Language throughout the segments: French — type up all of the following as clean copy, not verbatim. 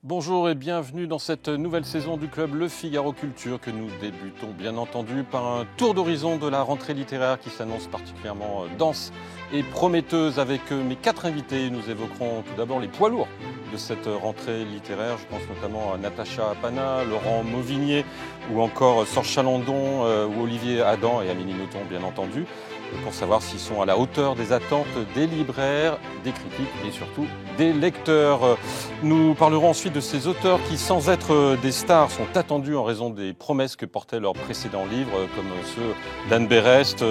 Bonjour et bienvenue dans cette nouvelle saison du club Le Figaro Culture que nous débutons bien entendu par un tour d'horizon de la rentrée littéraire qui s'annonce particulièrement dense et prometteuse avec mes 4 invités. Nous évoquerons tout d'abord les poids lourds de cette rentrée littéraire. Je pense notamment à Natacha Apana, Laurent Mauvigné ou encore Sorge Chalandon ou Olivier Adam et Amélie Nothomb bien entendu, pour savoir s'ils sont à la hauteur des attentes des libraires, des critiques et surtout des lecteurs. Nous parlerons ensuite de ces auteurs qui, sans être des stars, sont attendus en raison des promesses que portaient leurs précédents livres, comme ceux d'Anne Berest,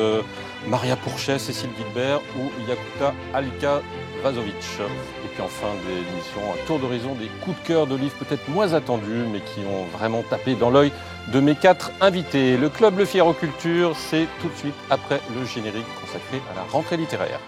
Maria Pourchet, Cécile Guilbert ou Yakuta Alka-Vazovic. Et puis en fin de l'émission, un tour d'horizon des coups de cœur de livres peut-être moins attendus, mais qui ont vraiment tapé dans l'œil de mes 4 invités. Le club Le Figaro Culture, c'est tout de suite après le générique consacré à la rentrée littéraire.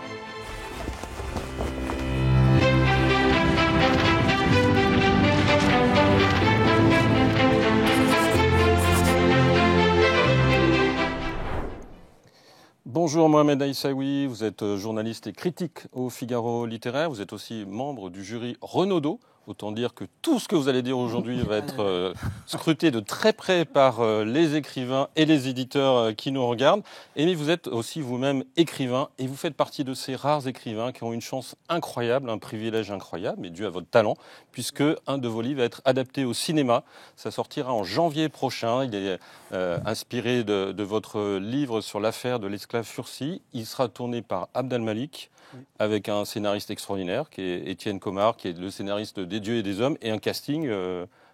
Bonjour Mohamed Aïssaoui, vous êtes journaliste et critique au Figaro littéraire, vous êtes aussi membre du jury Renaudot. Autant dire que tout ce que vous allez dire aujourd'hui va être scruté de très près par les écrivains et les éditeurs qui nous regardent. Et vous êtes aussi vous-même écrivain et vous faites partie de ces rares écrivains qui ont une chance incroyable, un privilège incroyable, mais dû à votre talent, puisque un de vos livres va être adapté au cinéma. Ça sortira en janvier prochain. Il est inspiré de votre livre sur l'affaire de l'esclave Fursi. Il sera tourné par Abd al-Malik, avec un scénariste extraordinaire qui est Étienne Comard, qui est le scénariste des Dieux et des Hommes, et un casting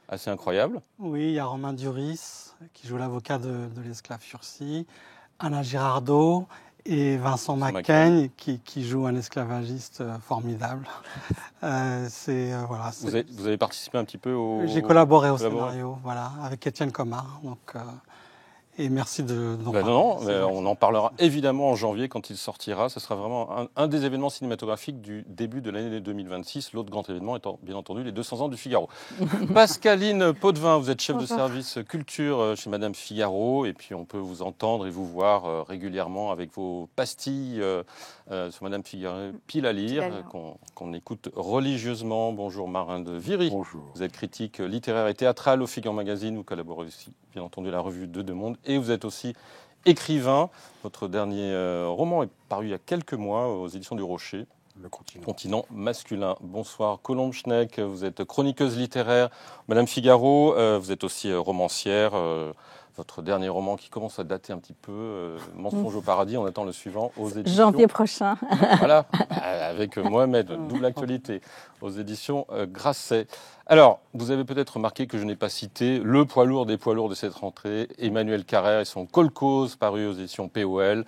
assez incroyable. Oui, il y a Romain Duris qui joue l'avocat de l'esclave Fursi, Anna Girardot et Vincent Macaigne qui joue un esclavagiste formidable. Voilà, vous avez participé un petit peu au... J'ai collaboré au scénario, voilà, avec Étienne Comard. Et merci de... on en parlera évidemment en janvier quand il sortira. Ce sera vraiment un des événements cinématographiques du début de l'année 2026. L'autre grand événement étant bien entendu les 200 ans du Figaro. Pascaline Potvin, vous êtes chef de service culture chez Madame Figaro. Et puis on peut vous entendre et vous voir régulièrement avec vos pastilles sur Madame Figaro, pile à lire, qu'on écoute religieusement. Bonjour Marin de Viry. Bonjour. Vous êtes critique littéraire et théâtrale au Figaro Magazine. Vous collaborez aussi bien entendu la revue de Deux Mondes. Et vous êtes aussi écrivain. Votre dernier roman est paru il y a quelques mois aux éditions du Rocher. Le continent masculin. Bonsoir Colombe Schneck, vous êtes chroniqueuse littéraire. Madame Figaro, vous êtes aussi romancière. Votre dernier roman qui commence à dater un petit peu, Mensonge au paradis, on attend le suivant aux éditions... Janvier prochain. Voilà, avec Mohamed, double actualité, aux éditions Grasset. Alors, vous avez peut-être remarqué que je n'ai pas cité le poids lourd des poids lourds de cette rentrée, Emmanuel Carrère et son Kolkhoz, paru aux éditions POL,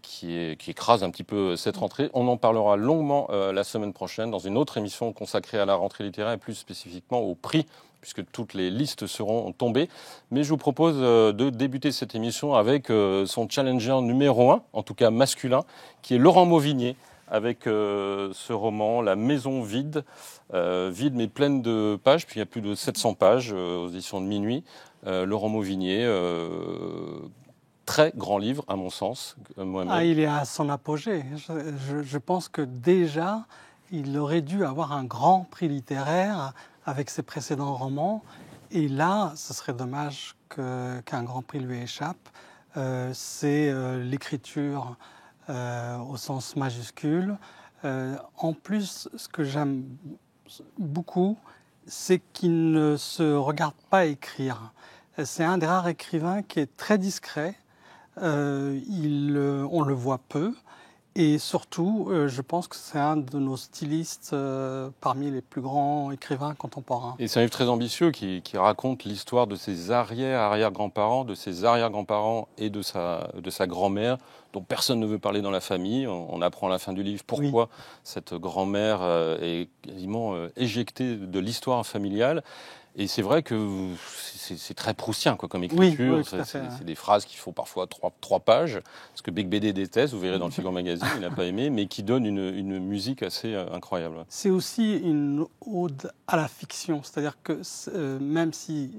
qui écrase un petit peu cette rentrée. On en parlera longuement la semaine prochaine dans une autre émission consacrée à la rentrée littéraire et plus spécifiquement au prix, puisque toutes les listes seront tombées. Mais je vous propose de débuter cette émission avec son challenger numéro 1, en tout cas masculin, qui est Laurent Mauvigné, avec ce roman, La Maison vide, vide mais pleine de pages, puis il y a plus de 700 pages aux éditions de Minuit. Laurent Mauvigné, très grand livre à mon sens. Il est à son apogée. Je pense que déjà, il aurait dû avoir un grand prix littéraire avec ses précédents romans. Et là, ce serait dommage qu'un grand prix lui échappe. C'est l'écriture au sens majuscule. En plus, ce que j'aime beaucoup, c'est qu'il ne se regarde pas écrire. C'est un des rares écrivains qui est très discret. On le voit peu. Et surtout, je pense que c'est un de nos stylistes parmi les plus grands écrivains contemporains. Et c'est un livre très ambitieux qui raconte l'histoire de ses arrière-grands-parents, de ses arrière-grands-parents et de sa grand-mère, dont personne ne veut parler dans la famille. On apprend à la fin du livre pourquoi cette grand-mère est quasiment éjectée de l'histoire familiale. Et c'est vrai que c'est très proustien comme écriture. C'est des phrases qui font parfois 3 pages, ce que Bec BD déteste, vous verrez dans le Figaro Magazine, il n'a pas aimé, mais qui donne une musique assez incroyable. C'est aussi une ode à la fiction, c'est-à-dire que même si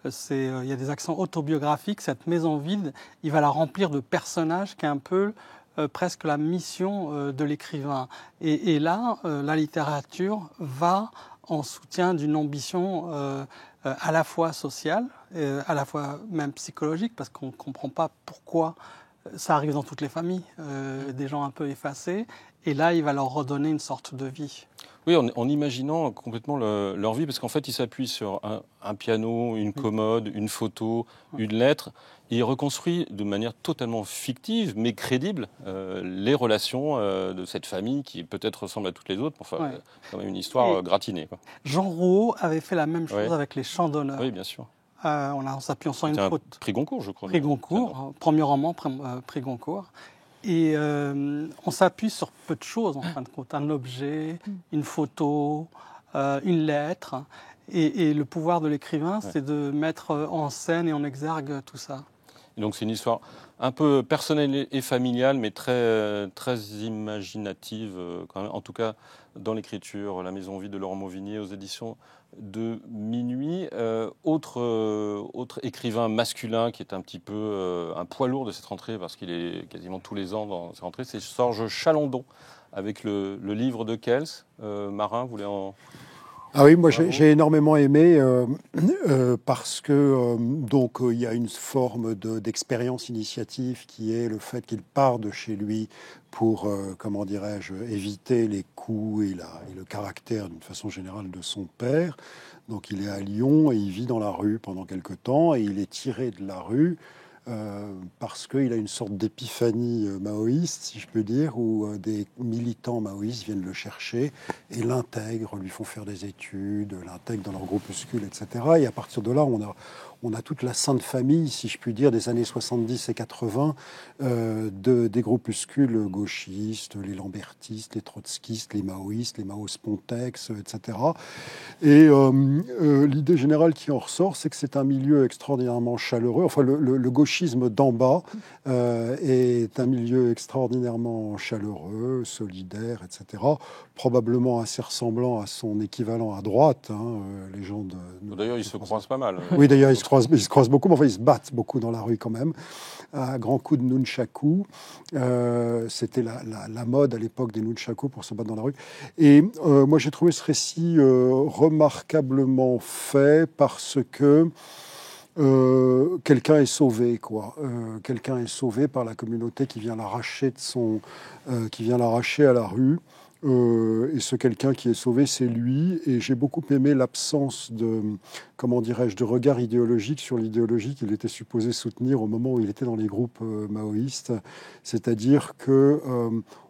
il y a des accents autobiographiques, cette maison vide, il va la remplir de personnages qui est un peu presque la mission de l'écrivain. Et là, la littérature va en soutien d'une ambition à la fois sociale, à la fois même psychologique, parce qu'on ne comprend pas pourquoi ça arrive dans toutes les familles, des gens un peu effacés, et là, il va leur redonner une sorte de vie. Oui, en imaginant complètement leur vie, parce qu'en fait, il s'appuie sur un piano, une commode, une photo, une lettre. Et il reconstruit de manière totalement fictive, mais crédible, les relations de cette famille qui peut-être ressemble à toutes les autres. Enfin, quand même une histoire gratinée, quoi. Jean Rouault avait fait la même chose avec les Chants d'honneur. Oui, bien sûr. En s'appuyant sur une faute. Prix Goncourt, je crois. Prix Goncourt, premier roman, prix Goncourt. Et on s'appuie sur peu de choses, en fin de compte. Un objet, une photo, une lettre. Et le pouvoir de l'écrivain, c'est de mettre en scène et en exergue tout ça. Et donc c'est une histoire un peu personnelle et familiale, mais très, très imaginative, quand même. En tout cas, dans l'écriture, La Maison vide de Laurent Mauvigné, aux éditions de Minuit. Autre écrivain masculin qui est un petit peu un poids lourd de cette rentrée, parce qu'il est quasiment tous les ans dans cette rentrée, c'est Sorge Chalandon, avec le livre de Kels. Marin, vous voulez en... Ah oui, moi j'ai énormément aimé parce que donc il y a une forme d'expérience initiative qui est le fait qu'il part de chez lui pour, comment dirais-je, éviter les coups et le caractère d'une façon générale de son père. Donc il est à Lyon et il vit dans la rue pendant quelque temps et il est tiré de la rue parce qu'il a une sorte d'épiphanie maoïste, si je peux dire, où des militants maoïstes viennent le chercher et l'intègrent, lui font faire des études, l'intègrent dans leur groupuscule, etc. Et à partir de là, on a toute la sainte famille, si je puis dire, des années 70 et 80, des groupuscules gauchistes, les lambertistes, les trotskistes, les maoïstes, les Mao-Spontex, etc. Et l'idée générale qui en ressort, c'est que c'est un milieu extraordinairement chaleureux. Enfin, le gauchisme d'en bas est un milieu extraordinairement chaleureux, solidaire, etc. Probablement assez ressemblant à son équivalent à droite. Les gens D'ailleurs, ils se croisent pas mal. Oui, d'ailleurs, ils se croisent beaucoup, mais enfin, ils se battent beaucoup dans la rue quand même. À grands coups de nunchaku. C'était la mode à l'époque des nunchaku pour se battre dans la rue. Et moi, j'ai trouvé ce récit remarquablement fait parce que quelqu'un est sauvé, quoi. Quelqu'un est sauvé par la communauté qui vient l'arracher qui vient l'arracher à la rue. Et ce quelqu'un qui est sauvé, c'est lui. Et j'ai beaucoup aimé l'absence de, comment dirais-je, de regard idéologique sur l'idéologie qu'il était supposé soutenir au moment où il était dans les groupes maoïstes. C'est-à-dire que,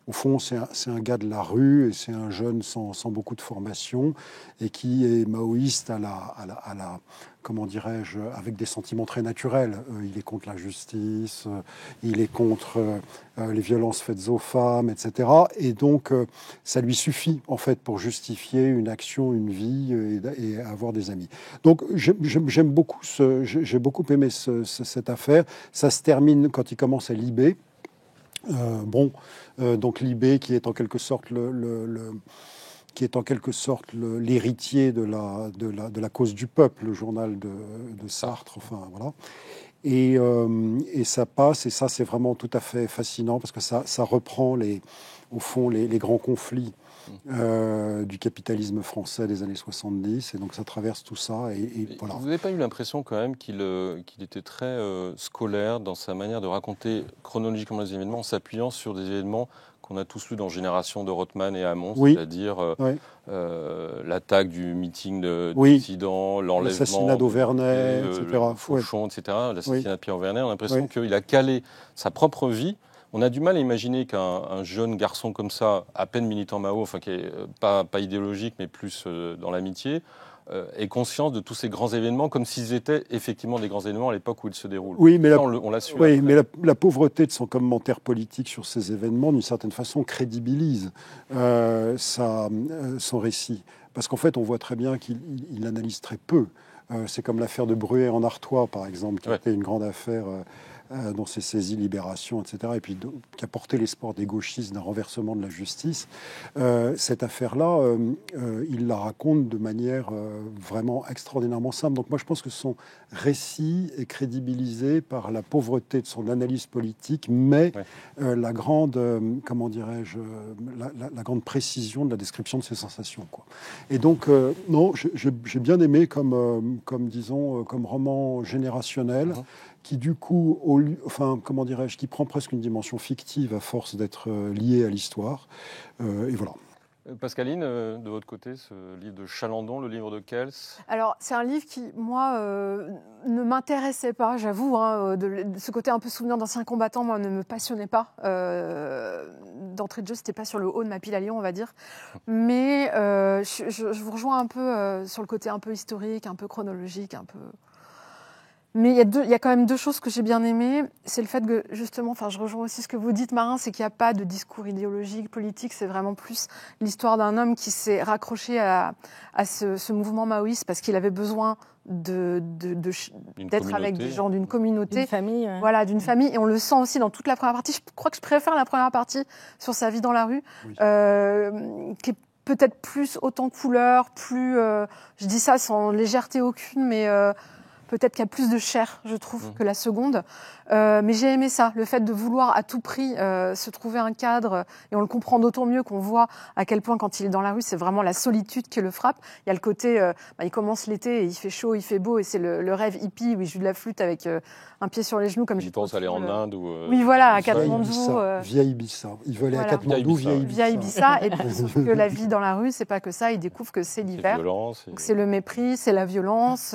au fond, c'est un gars de la rue et c'est un jeune sans beaucoup de formation et qui est maoïste à la comment dirais-je, avec des sentiments très naturels. Il est contre l'injustice, il est contre les violences faites aux femmes, etc. Et donc, ça lui suffit, en fait, pour justifier une action, une vie et avoir des amis. Donc, j'ai beaucoup aimé cette affaire. Ça se termine quand il commence à Libé. Donc Libé qui est en quelque sorte l'héritier de la cause du peuple, le journal de Sartre, enfin voilà. Et ça passe, et ça c'est vraiment tout à fait fascinant parce que ça reprend au fond les grands conflits du capitalisme français des années 70, et donc ça traverse tout ça. Et voilà. Vous n'avez pas eu l'impression quand même qu'il était très scolaire dans sa manière de raconter chronologiquement les événements en s'appuyant sur des événements qu'on a tous lus dans Génération de Rothman et Hamon, oui. C'est-à-dire l'attaque du meeting de oui. dissidents, l'enlèvement l'assassinat d'Auvernay, etc. Fauchon, etc., l'assassinat de Pierre Auvernay. On a l'impression qu'il a calé sa propre vie. On a du mal à imaginer qu'un jeune garçon comme ça, à peine militant Mao, enfin qui est pas idéologique, mais plus dans l'amitié, ait conscience de tous ces grands événements comme s'ils étaient effectivement des grands événements à l'époque où ils se déroulent. Oui, mais on l'a su. Oui, mais la pauvreté de son commentaire politique sur ces événements, d'une certaine façon, crédibilise son récit. Parce qu'en fait, on voit très bien qu'il analyse très peu. C'est comme l'affaire de Bruet en Artois, par exemple, qui était une grande affaire dont s'est saisi Libération, etc., et puis qui a porté l'espoir des gauchistes d'un renversement de la justice. Cette affaire-là, il la raconte de manière vraiment extraordinairement simple. Donc moi, je pense que son récit est crédibilisé par la pauvreté de son analyse politique, mais la grande, comment dirais-je, la grande précision de la description de ses sensations, quoi. Et donc, non, j'ai bien aimé comme roman générationnel, qui du coup, comment dirais-je, qui prend presque une dimension fictive à force d'être lié à l'histoire. Et voilà. Pascaline, de votre côté, ce livre de Chalandon, le livre de Kels? Alors, c'est un livre qui, moi, ne m'intéressait pas, j'avoue. De ce côté un peu souvenir d'anciens combattants, moi, ne me passionnait pas. D'entrée de jeu, c'était pas sur le haut de ma pile à lire, on va dire. Mais je vous rejoins un peu sur le côté un peu historique, un peu chronologique, un peu... Mais il y a quand même deux choses que j'ai bien aimées. C'est le fait que, justement, je rejoins aussi ce que vous dites, Marin, c'est qu'il n'y a pas de discours idéologique, politique. C'est vraiment plus l'histoire d'un homme qui s'est raccroché à ce mouvement maoïste parce qu'il avait besoin d'être avec des gens d'une communauté. D'une famille. Ouais. Voilà, d'une famille. Et on le sent aussi dans toute la première partie. Je crois que je préfère la première partie sur sa vie dans la rue, qui est peut-être plus haute en couleur, plus... je dis ça sans légèreté aucune, mais... peut-être qu'il y a plus de chair, je trouve, que la seconde. Mais j'ai aimé ça, le fait de vouloir à tout prix se trouver un cadre. Et on le comprend d'autant mieux qu'on voit à quel point, quand il est dans la rue, c'est vraiment la solitude qui le frappe. Il y a le côté, il commence l'été et il fait chaud, il fait beau. Et c'est le rêve hippie où il joue de la flûte avec un pied sur les genoux. Comme il pense aller en Inde ou... Oui, voilà, à Katmandou. Via Ibiza. Il veut aller à Katmandou via Ibiza. Et puis, sauf que la vie dans la rue, c'est pas que ça. Il découvre que c'est l'hiver. C'est le mépris, c'est la violence.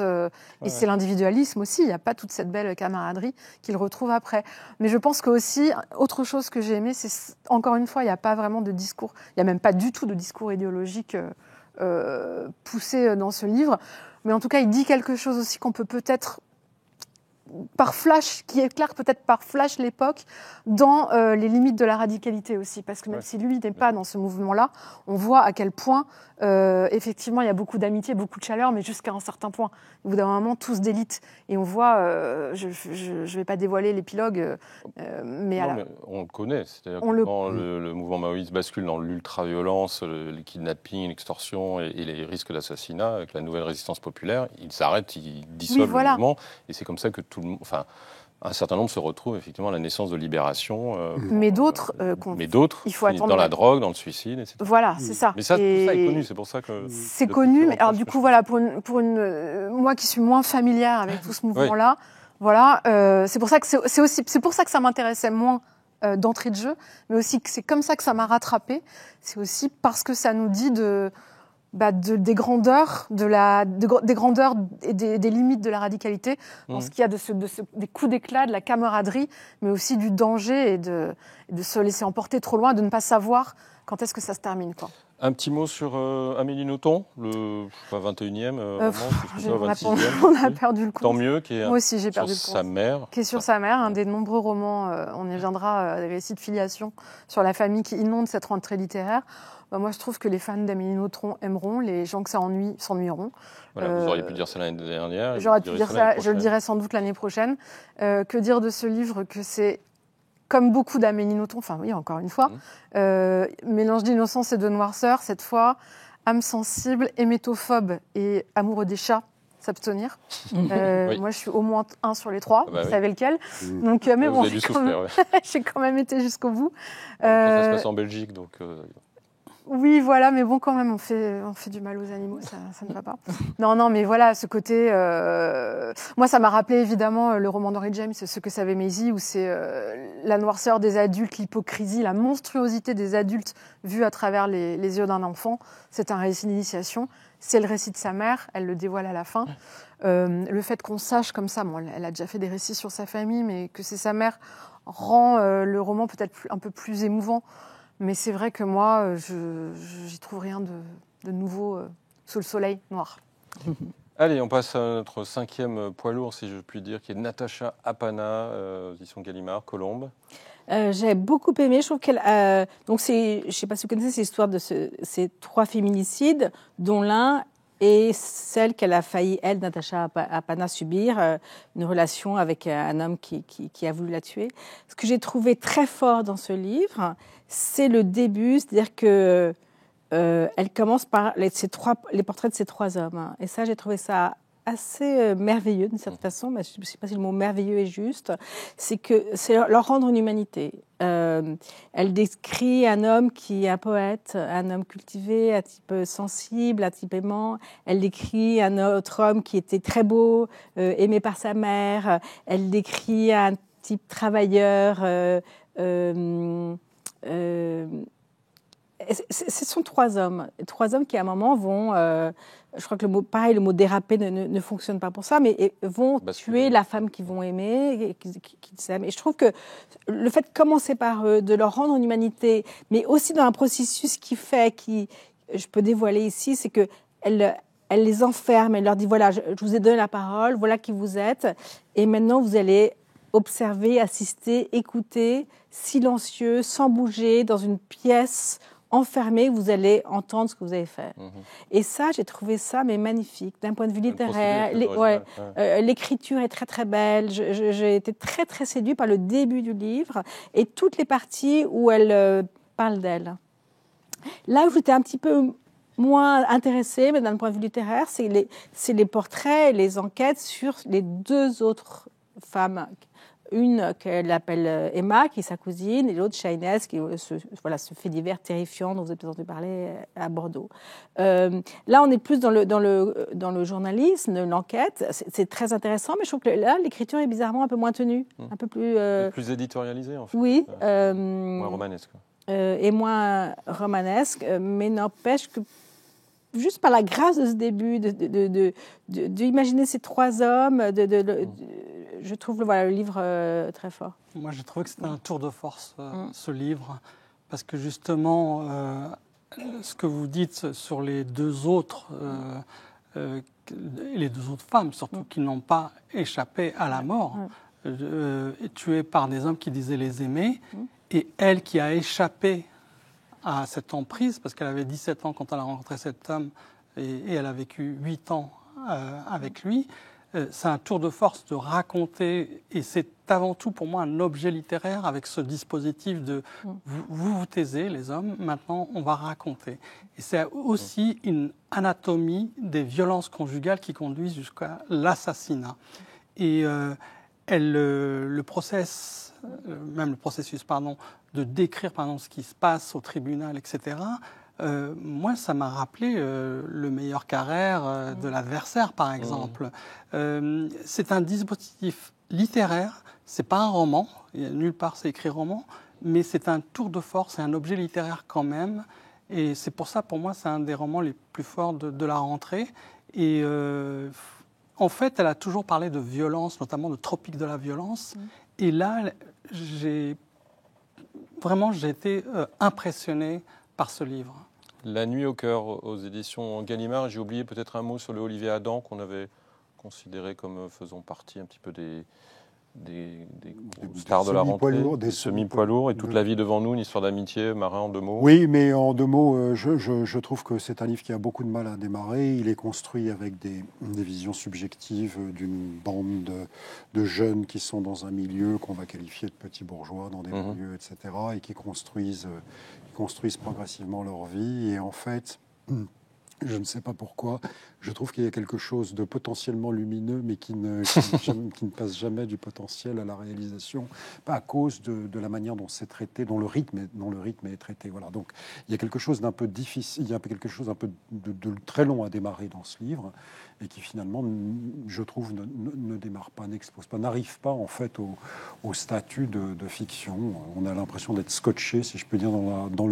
Et c'est l'individualisme aussi. Il n'y a pas toute cette belle camaraderie qu'il retrouve après. Mais je pense que aussi, autre chose que j'ai aimé, c'est encore une fois, il n'y a pas vraiment de discours. Il n'y a même pas du tout de discours idéologique poussé dans ce livre. Mais en tout cas, il dit quelque chose aussi qu'on peut peut-être par flash, qui éclaire peut-être par flash l'époque, dans les limites de la radicalité aussi. Parce que même si lui n'est pas dans ce mouvement-là, on voit à quel point, effectivement, il y a beaucoup d'amitié, beaucoup de chaleur, mais jusqu'à un certain point. Au bout d'un moment, tous d'élite. Et on voit, je ne vais pas dévoiler l'épilogue, mais on le connaît. C'est-à-dire que quand le mouvement maoïste bascule dans l'ultra-violence, le kidnapping, l'extorsion et les risques d'assassinat, avec la nouvelle résistance populaire, il s'arrête, il dissolve le mouvement. Et c'est comme ça que un certain nombre se retrouvent effectivement à la naissance de Libération. Mais d'autres, il faut attendre dans la drogue, dans le suicide, etc. Voilà, c'est ça. Mais ça, tout ça est connu, c'est pour ça que... C'est connu, mais alors du coup, voilà, pour moi qui suis moins familière avec tout ce mouvement-là, voilà, c'est pour ça que c'est pour ça que ça m'intéressait moins d'entrée de jeu, mais aussi que c'est comme ça que ça m'a rattrapée. C'est aussi parce que ça nous dit des grandeurs, des grandeurs et des limites de la radicalité, dans ce qu'il y a des coups d'éclat, de la camaraderie, mais aussi du danger et de se laisser emporter trop loin, de ne pas savoir quand est-ce que ça se termine, quoi. Un petit mot sur Amélie Nothomb, le 21e roman, 26e. On a perdu le compte. Tant mieux, qui est Moi aussi, j'ai perdu le compte. Sa mère. Qui est sur sa mère, un des nombreux romans, on y viendra, des récits de filiation sur la famille qui inonde cette rentrée littéraire. Moi, je trouve que les fans d'Amélie Nothomb aimeront, les gens que ça ennuie s'ennuieront. Voilà, vous auriez pu dire ça l'année dernière. J'aurais pu dire ça, je le dirai sans doute l'année prochaine. Que dire de ce livre que c'est, comme beaucoup d'Amélie Nothomb, enfin oui, encore une fois, mélange d'innocence et de noirceur, cette fois, âme sensible, hémétophobe et amoureux des chats, s'abstenir. Moi, je suis au moins un sur les trois, vous savez lequel. Donc, mais bon, j'ai quand même été jusqu'au bout. Ça se passe en Belgique, donc... Oui, voilà, mais bon, quand même, on fait du mal aux animaux, ça ne va pas. Non, mais voilà, ce côté... Moi, ça m'a rappelé, évidemment, le roman d'Henry James, Ce que savait Maisie, où c'est la noirceur des adultes, l'hypocrisie, la monstruosité des adultes vue à travers les yeux d'un enfant. C'est un récit d'initiation. C'est le récit de sa mère, elle le dévoile à la fin. Le fait qu'on sache comme ça, bon, elle a déjà fait des récits sur sa famille, mais que c'est sa mère rend le roman peut-être un peu plus émouvant. Mais c'est vrai que moi, j'y trouve rien de nouveau sous le soleil noir. Allez, on passe à notre 5e poids lourd, si je puis dire, qui est Natacha Apana, édition Gallimard, Colombe. J'ai beaucoup aimé. Je trouve qu'elle donc je ne sais pas si vous connaissez, c'est l'histoire de ces 3 féminicides, dont l'un et celle qu'elle a failli, elle, Natacha Apana, subir, une relation avec un homme qui a voulu la tuer. Ce que j'ai trouvé très fort dans ce livre, c'est le début, c'est-à-dire que elle commence par les portraits de ces 3 hommes. Hein. Et ça, j'ai trouvé ça assez merveilleux d'une certaine façon, mais je ne sais pas si le mot merveilleux est juste, c'est leur rendre une humanité. Elle décrit un homme qui est un poète, un homme cultivé, un type sensible, un type aimant. Elle décrit un autre homme qui était très beau, aimé par sa mère. Elle décrit un type travailleur. Ce sont 3 hommes qui à un moment vont, je crois que le mot déraper ne fonctionne pas pour ça, mais vont tuer la femme qu'ils vont aimer, qu'ils s'aiment. Et je trouve que le fait de commencer par eux, de leur rendre une humanité, mais aussi dans un processus je peux dévoiler ici, c'est que elle les enferme, elle leur dit voilà, je vous ai donné la parole, voilà qui vous êtes, et maintenant vous allez observer, assister, écouter, silencieux, sans bouger, dans une pièce enfermé, vous allez entendre ce que vous avez fait. Et ça, j'ai trouvé ça magnifique, d'un point de vue littéraire. L'écriture est très, très belle. J'ai été très, très séduite par le début du livre et toutes les parties où elle parle d'elle. Là où j'étais un petit peu moins intéressée, mais d'un point de vue littéraire, c'est les portraits et les enquêtes sur les 2 autres femmes. Une qu'elle appelle Emma, qui est sa cousine, et l'autre Shainez, qui ce fait divers terrifiant dont vous avez entendu parler à Bordeaux. Là, on est plus dans le journalisme, l'enquête. C'est très intéressant, mais je trouve que là, l'écriture est bizarrement un peu moins tenue, un peu plus... plus éditorialisée, en fait. Oui. Moins romanesque. Et moins romanesque, mais n'empêche que juste par la grâce de ce début, d'imaginer ces 3 hommes, je trouve le livre très fort. Moi, j'ai trouvé que c'était un tour de force, ce livre, parce que justement, ce que vous dites sur les 2 autres, les 2 autres femmes, surtout, qui n'ont pas échappé à la mort, tuées par des hommes qui disaient les aimer, et elle qui a échappé à cette emprise, parce qu'elle avait 17 ans quand elle a rencontré cet homme, et elle a vécu 8 ans avec lui. C'est un tour de force de raconter, et c'est avant tout pour moi un objet littéraire avec ce dispositif de vous taisez les hommes, maintenant on va raconter. Et c'est aussi une anatomie des violences conjugales qui conduisent jusqu'à l'assassinat. Et le processus de décrire par exemple ce qui se passe au tribunal, etc., moi, ça m'a rappelé le meilleur Carrère de l'adversaire, par exemple. C'est un dispositif littéraire, c'est pas un roman, nulle part c'est écrit roman, mais c'est un tour de force, c'est un objet littéraire quand même. Et c'est pour ça, pour moi, c'est un des romans les plus forts de la rentrée. Et en fait, elle a toujours parlé de violence, notamment de Tropique de la violence. Et là, j'ai été impressionné par ce livre. La nuit au cœur aux éditions Gallimard. J'ai oublié peut-être un mot sur le Olivier Adam qu'on avait considéré comme faisant partie un petit peu des stars de la rentrée, des semi-poids lourds, et toute la vie devant nous, une histoire d'amitié. Marin, en 2 mots. Oui, mais en 2 mots, je trouve que c'est un livre qui a beaucoup de mal à démarrer. Il est construit avec des visions subjectives d'une bande de jeunes qui sont dans un milieu qu'on va qualifier de petits bourgeois, dans des banlieues, etc., et qui construisent progressivement leur vie. Et en fait, je ne sais pas pourquoi, je trouve qu'il y a quelque chose de potentiellement lumineux, mais qui ne passe jamais du potentiel à la réalisation, pas à cause de la manière dont c'est traité, dont le rythme est traité. Voilà. Donc il y a quelque chose d'un peu difficile, il y a quelque chose un peu de très long à démarrer dans ce livre, et qui finalement, je trouve, ne démarre pas, n'expose pas, n'arrive pas en fait au statut de fiction. On a l'impression d'être scotché, si je peux dire, dans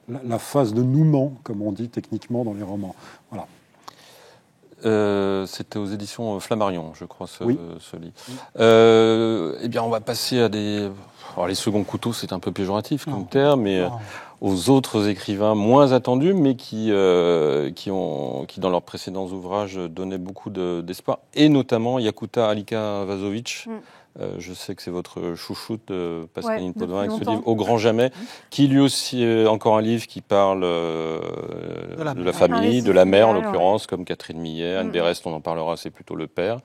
la phase de nouement, comme on dit techniquement dans les romans. Voilà. C'était aux éditions Flammarion, je crois, ce livre. Eh bien, on va passer à des... Alors, les seconds couteaux, c'est un peu péjoratif comme terme, mais aux autres écrivains moins attendus, mais qui dans leurs précédents ouvrages, donnaient beaucoup d'espoir, et notamment Yakuta Alika-Vazovic, Je sais que c'est votre chouchoute, Pascaline Paudouin, avec ce livre Au grand jamais, qui lui aussi est encore un livre qui parle de la famille, de la mère en l'occurrence, comme Catherine Millet, Anne Berest, on en parlera, c'est plutôt le père.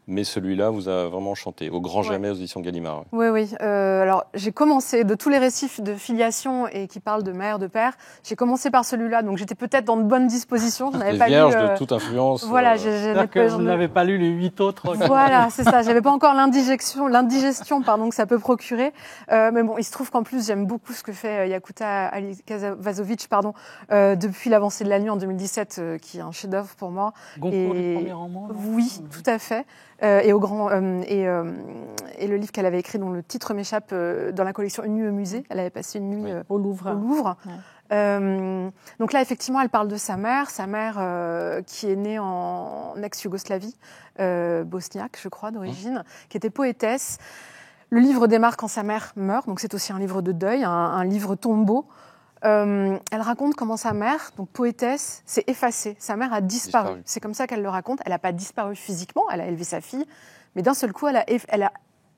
Mais celui-là vous a vraiment enchanté, Au grand jamais aux éditions Gallimard. Oui. Alors j'ai commencé, de tous les récits de filiation et qui parlent de mère, de père, j'ai commencé par celui-là, donc j'étais peut-être dans de bonnes dispositions. Je n'avais pas vierge de toute influence. Voilà, vous n'avez pas lu les 8 autres. Voilà, c'est ça. J'avais pas encore l'indigestion que ça peut procurer. Mais bon, il se trouve qu'en plus, j'aime beaucoup ce que fait Yakuta Alikazovic, depuis l'avancée de la nuit en 2017, qui est un chef-d'œuvre pour moi. Goncourt du premier roman. Oui, tout à fait. Et le livre qu'elle avait écrit, dont le titre m'échappe, dans la collection Une nuit au musée. Elle avait passé une nuit au Louvre. Ouais. Donc là, effectivement, elle parle de sa mère qui est née en ex-Yougoslavie, bosniaque, je crois, d'origine, qui était poétesse. Le livre démarre quand sa mère meurt, donc c'est aussi un livre de deuil, un livre tombeau. Elle raconte comment sa mère, donc poétesse, s'est effacée. Sa mère a disparu. C'est comme ça qu'elle le raconte. Elle n'a pas disparu physiquement, elle a élevé sa fille, mais d'un seul coup, elle a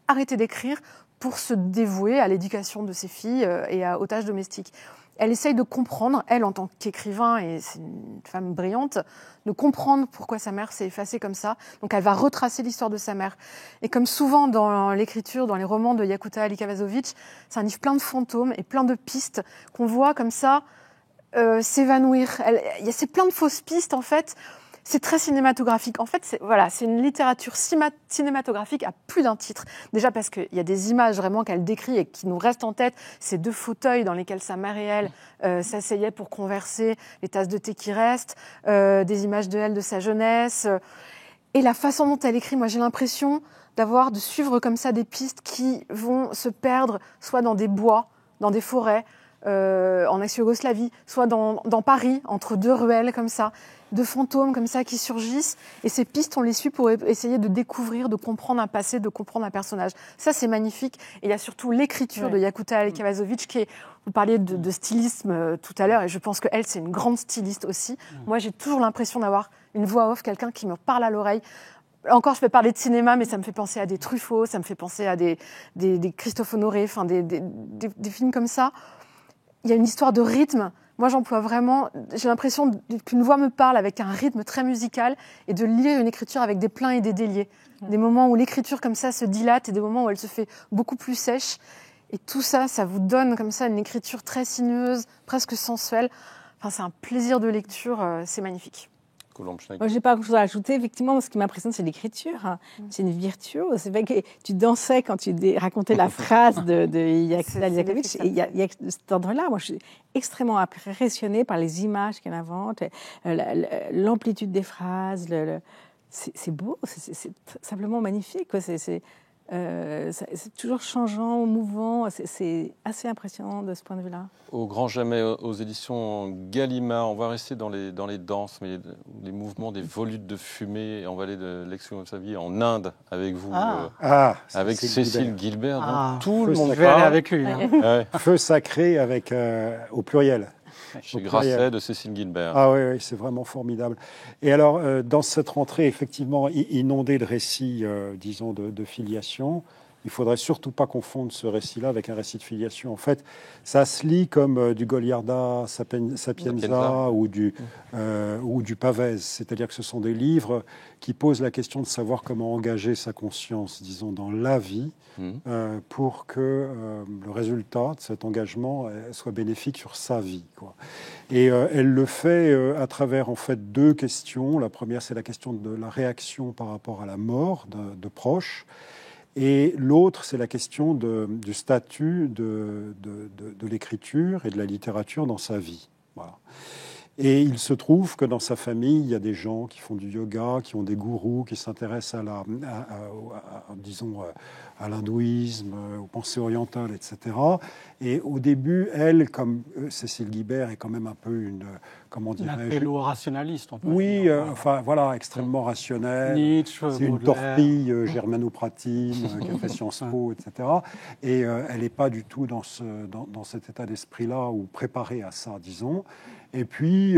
arrêté d'écrire pour se dévouer à l'éducation de ses filles et aux tâches domestiques. Elle essaye de comprendre, elle, en tant qu'écrivain, et c'est une femme brillante, de comprendre pourquoi sa mère s'est effacée comme ça. Donc elle va retracer l'histoire de sa mère. Et comme souvent dans l'écriture, dans les romans de Yakuta Alikazovic, c'est un livre plein de fantômes et plein de pistes qu'on voit comme ça s'évanouir. Il y a plein de fausses pistes, en fait. C'est très cinématographique. En fait, c'est une littérature cinématographique à plus d'un titre. Déjà parce qu'il y a des images vraiment qu'elle décrit et qui nous restent en tête. Ces 2 fauteuils dans lesquels sa mère et elle s'asseyaient pour converser, les tasses de thé qui restent, des images de elle, de sa jeunesse. Et la façon dont elle écrit, moi j'ai l'impression de suivre comme ça des pistes qui vont se perdre, soit dans des bois, dans des forêts, en ex-Yougoslavie, soit dans Paris, entre 2 ruelles comme ça, de fantômes comme ça qui surgissent. Et ces pistes, on les suit pour essayer de découvrir, de comprendre un passé, de comprendre un personnage. Ça, c'est magnifique. Et il y a surtout l'écriture de Yakuta Alikazovic qui est... Vous parliez de stylisme tout à l'heure, et je pense qu'elle, c'est une grande styliste aussi. Moi, j'ai toujours l'impression d'avoir une voix off, quelqu'un qui me parle à l'oreille. Encore, je peux parler de cinéma, mais ça me fait penser à des Truffaut, ça me fait penser à des Christophe Honoré, enfin des films comme ça. Il y a une histoire de rythme. Moi, j'emploie vraiment... J'ai l'impression qu'une voix me parle avec un rythme très musical et de lire une écriture avec des pleins et des déliés. Des moments où l'écriture, comme ça, se dilate et des moments où elle se fait beaucoup plus sèche. Et tout ça, ça vous donne comme ça une écriture très sinueuse, presque sensuelle. Enfin, c'est un plaisir de lecture, c'est magnifique. Moi, je n'ai pas grand-chose à ajouter. Effectivement, ce qui m'impressionne, c'est l'écriture. C'est une virtuose. C'est vrai que tu dansais quand tu racontais la phrase de Yakuta Alikazovic. Il y a cet ordre-là. Moi, je suis extrêmement impressionnée par les images qu'elle invente, l'amplitude des phrases. C'est beau, c'est simplement magnifique. C'est toujours changeant, mouvant. C'est assez impressionnant de ce point de vue-là. Au grand jamais, aux éditions Gallimard, on va rester dans les danses, mais les mouvements des volutes de fumée en vallée de l'ex-Yougoslavie en Inde avec vous, avec Cécile Guilbert. Tout le monde parle avec lui. Feu sacré avec au pluriel. Chez Grasset de Cécile Guilbert. Ah oui, c'est vraiment formidable. Et alors, dans cette rentrée, effectivement, inondée de récits, disons, de filiation, il ne faudrait surtout pas confondre ce récit-là avec un récit de filiation. En fait, ça se lit comme du Goliarda Sapienza ou du Pavese. C'est-à-dire que ce sont des livres qui posent la question de savoir comment engager sa conscience, disons, dans la vie, pour que le résultat de cet engagement soit bénéfique sur sa vie, quoi. Et elle le fait à travers, en fait, 2 questions. La première, c'est la question de la réaction par rapport à la mort de proches. Et l'autre, c'est la question du statut de l'écriture et de la littérature dans sa vie. Voilà. Et il se trouve que dans sa famille, il y a des gens qui font du yoga, qui ont des gourous, qui s'intéressent à l'hindouisme, aux pensées orientales, etc. Et au début, elle, comme Cécile Guilbert, est quand même un peu une, comment dirais-je, une rationaliste. Oui, enfin voilà, extrêmement rationnelle. Nietzsche, c'est une torpille germano-pratine qui a fait Sciences Po, etc. Et elle n'est pas du tout dans cet état d'esprit-là ou préparée à ça, disons. Et puis,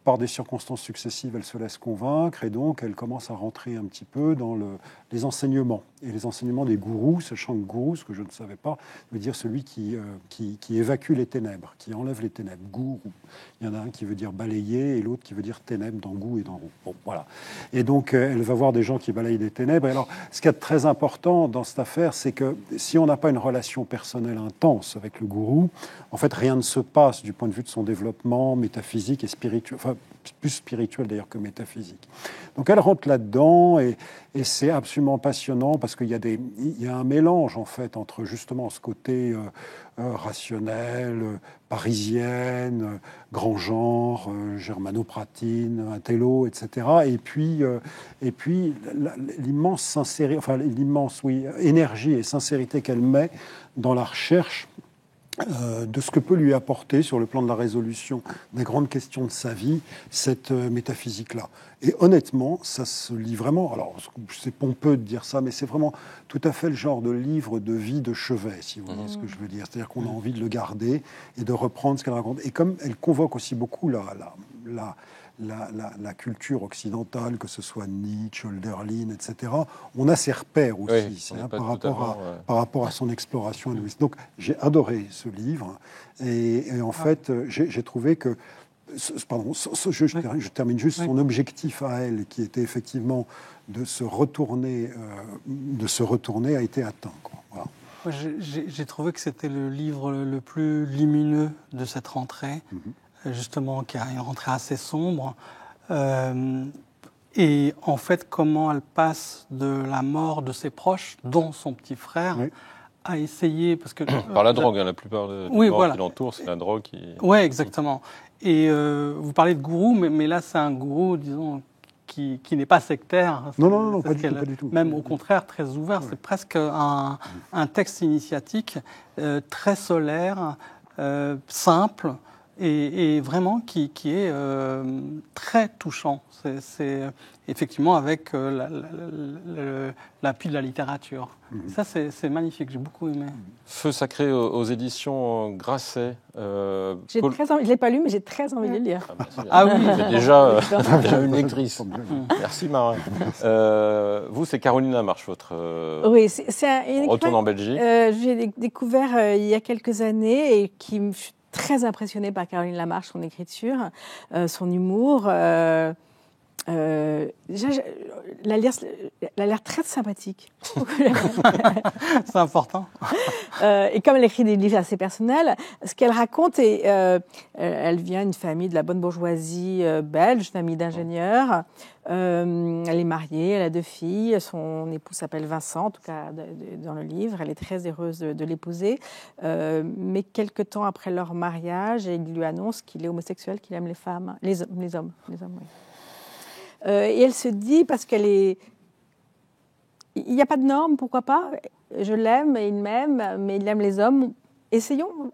par des circonstances successives, elle se laisse convaincre et donc elle commence à rentrer un petit peu dans les enseignements. Et les enseignements des gourous, sachant que gourou, ce que je ne savais pas, veut dire celui qui évacue les ténèbres, qui enlève les ténèbres. Gourou. Il y en a un qui veut dire balayer et l'autre qui veut dire ténèbres dans goût et dans roux. Bon, voilà. Et donc elle va voir des gens qui balayent des ténèbres. Et alors, ce qui est très important dans cette affaire, c'est que si on n'a pas une relation personnelle intense avec le gourou, en fait, rien ne se passe du point de vue de son développement métaphysique et spirituel, enfin, plus spirituel d'ailleurs que métaphysique. Donc elle rentre là-dedans et c'est absolument passionnant parce qu'il y a un mélange en fait entre justement ce côté rationnel, parisienne, grand genre, germanopratine, intello, etc. Et puis l'immense sincérité, enfin l'immense énergie et sincérité qu'elle met dans la recherche de ce que peut lui apporter sur le plan de la résolution des grandes questions de sa vie, cette métaphysique-là. Et honnêtement, ça se lit vraiment, alors c'est pompeux de dire ça, mais c'est vraiment tout à fait le genre de livre de vie de chevet, si vous voyez ce que je veux dire. C'est-à-dire qu'on a envie de le garder et de reprendre ce qu'elle raconte. Et comme elle convoque aussi beaucoup la culture occidentale, que ce soit Nietzsche, Hölderlin, etc., on a ses repères aussi par rapport à son exploration hindouiste. Donc j'ai adoré ce livre et en fait j'ai trouvé que, pardon, je termine juste, son objectif à elle, qui était effectivement de se retourner a été atteint, quoi. Voilà. J'ai trouvé que c'était le livre le plus lumineux de cette rentrée. Justement, qui a une rentrée assez sombre. Et en fait, comment elle passe de la mort de ses proches, dont son petit frère, à essayer... Parce que, par la drogue, la plupart des morts qui l'entourent, c'est la drogue qui... Oui, exactement. Et vous parlez de gourou, mais là, c'est un gourou, disons, qui n'est pas sectaire. Non, pas du tout. Même au contraire, très ouvert. C'est presque un texte initiatique très solaire, simple, et vraiment qui est très touchant. C'est effectivement avec l'appui de la littérature. Ça, c'est magnifique, j'ai beaucoup aimé. Feu sacré aux éditions Grasset. Je ne l'ai pas lu, mais j'ai très envie de le lire. Oui, c'est déjà une lectrice. Merci, Marin. Vous, c'est Caroline Lamarche, votre... Oui, c'est retourne en Belgique. J'ai découvert il y a quelques années et qui me suis très impressionnée par Caroline Lamarche, son écriture, son humour. Elle a l'air très sympathique. C'est important. Et comme elle écrit des livres assez personnels, ce qu'elle raconte, elle vient d'une famille de la bonne bourgeoisie belge, famille d'ingénieurs. Elle est mariée, elle a 2 filles. Son époux s'appelle Vincent, en tout cas dans le livre. Elle est très heureuse de l'épouser. Mais quelque temps après leur mariage, il lui annonce qu'il est homosexuel, qu'il aime les femmes, les hommes, oui. Et elle se dit, parce il n'y a pas de normes, pourquoi pas? Je l'aime, il m'aime, mais il aime les hommes. Essayons.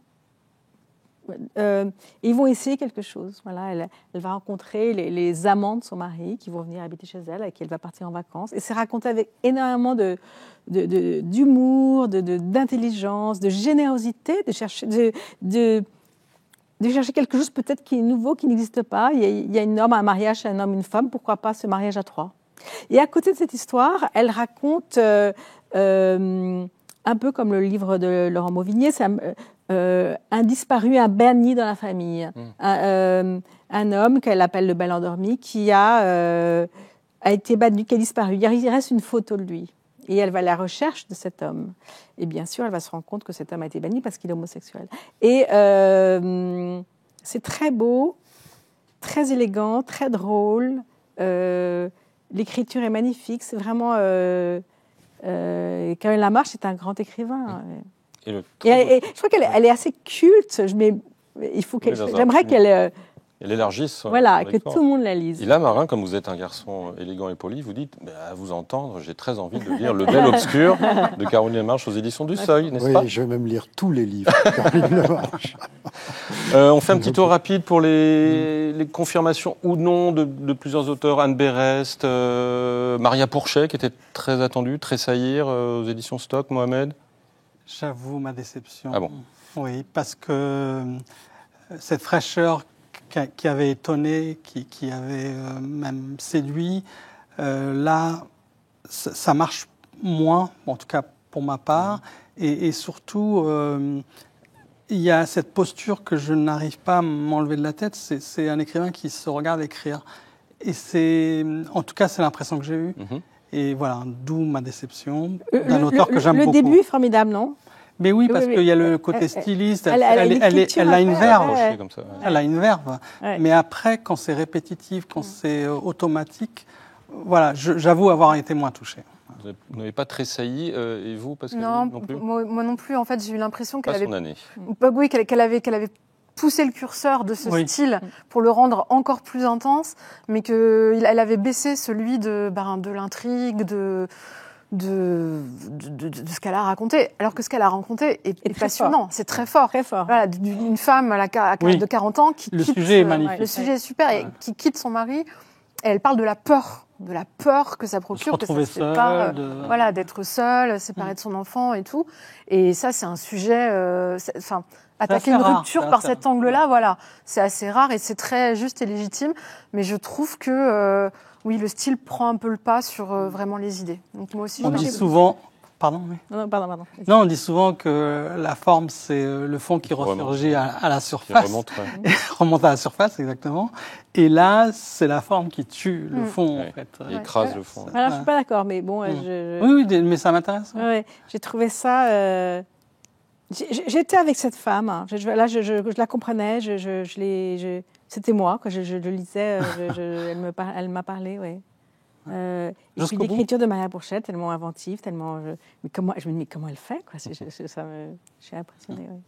Ils vont essayer quelque chose. Voilà, elle va rencontrer les amants de son mari qui vont venir habiter chez elle, avec qui elle va partir en vacances. Et c'est raconté avec énormément d'humour, d'intelligence, de générosité, de chercher quelque chose peut-être qui est nouveau, qui n'existe pas. Il y a une norme, un mariage, un homme, une femme, pourquoi pas ce mariage à 3? Et à côté de cette histoire, elle raconte, un peu comme le livre de Laurent Mauvigné, c'est un disparu, un banni dans la famille. Un homme qu'elle appelle le bel endormi, qui a été banni, qui a disparu. Il reste une photo de lui. Et elle va à la recherche de cet homme. Et bien sûr, elle va se rendre compte que cet homme a été banni parce qu'il est homosexuel. Et c'est très beau, très élégant, très drôle. L'écriture est magnifique. C'est vraiment... Caroline Lamarche est un grand écrivain. Et je crois qu'elle est assez culte. J'aimerais qu'elle... Elle élargisse. Voilà, que tout le monde la lise. Et là, Marin, comme vous êtes un garçon élégant et poli, vous dites, à vous entendre, j'ai très envie de lire Le Bel Obscur de Caroline Lamarche aux éditions du Seuil, n'est-ce pas? Oui, je vais même lire tous les livres de Caroline Lamarche. On fait un petit tour rapide pour les confirmations ou non de plusieurs auteurs. Anne Berest, Maria Pourchet, qui était très attendue, Tressaillir aux éditions Stock, Mohamed. J'avoue ma déception. Ah bon? Oui, parce que cette fraîcheur qui avait étonné, qui avait même séduit. Là, ça marche moins, en tout cas pour ma part, et surtout, il y a cette posture que je n'arrive pas à m'enlever de la tête. C'est un écrivain qui se regarde écrire. Et en tout cas, c'est l'impression que j'ai eue. Et voilà, d'où ma déception d'un auteur que j'aime beaucoup. Le début est formidable, non ? Mais oui, parce qu'il y a le côté styliste, elle a une verve. Elle a une verve. Mais après, quand c'est répétitif, quand c'est automatique, voilà, j'avoue avoir été moins touchée. Vous n'avez pas tressailli, et vous, Pascaline, non plus ? Moi non plus. En fait, j'ai eu l'impression qu'elle avait... Son année. Oui, qu'elle avait poussé le curseur de ce style pour le rendre encore plus intense, mais qu'elle avait baissé celui de l'intrigue, de ce qu'elle a raconté, alors que ce qu'elle a raconté est passionnant, c'est très fort. Très fort. Voilà, une femme de 40 ans qui le quitte... sujet est magnifique. Le sujet est super, et qui quitte son mari, et elle parle de la peur que ça procure, que ça se fait pas, voilà, d'être seule, séparée de son enfant et tout. Et ça, c'est un sujet... attaquer une rupture par cet angle-là, voilà, c'est assez rare et c'est très juste et légitime. Mais je trouve que... oui, le style prend un peu le pas sur vraiment les idées. Donc moi aussi, on dit souvent... Pardon, oui. Pardon. Non, on dit souvent que la forme, c'est le fond qui ressurgit à la surface. Remonte à la surface, exactement. Et là, c'est la forme qui tue le fond, en fait. Il écrase le fond. Alors, je ne suis pas d'accord, mais bon... Oui, mais ça m'intéresse. J'ai trouvé ça... J'étais avec cette femme. Hein. Je la comprenais. C'était moi, quand je le lisais. Elle m'a parlé, oui. Et puis l'écriture de Maria Bourchette, tellement inventive, tellement... je me dis, mais comment elle fait quoi, je suis impressionnée, oui.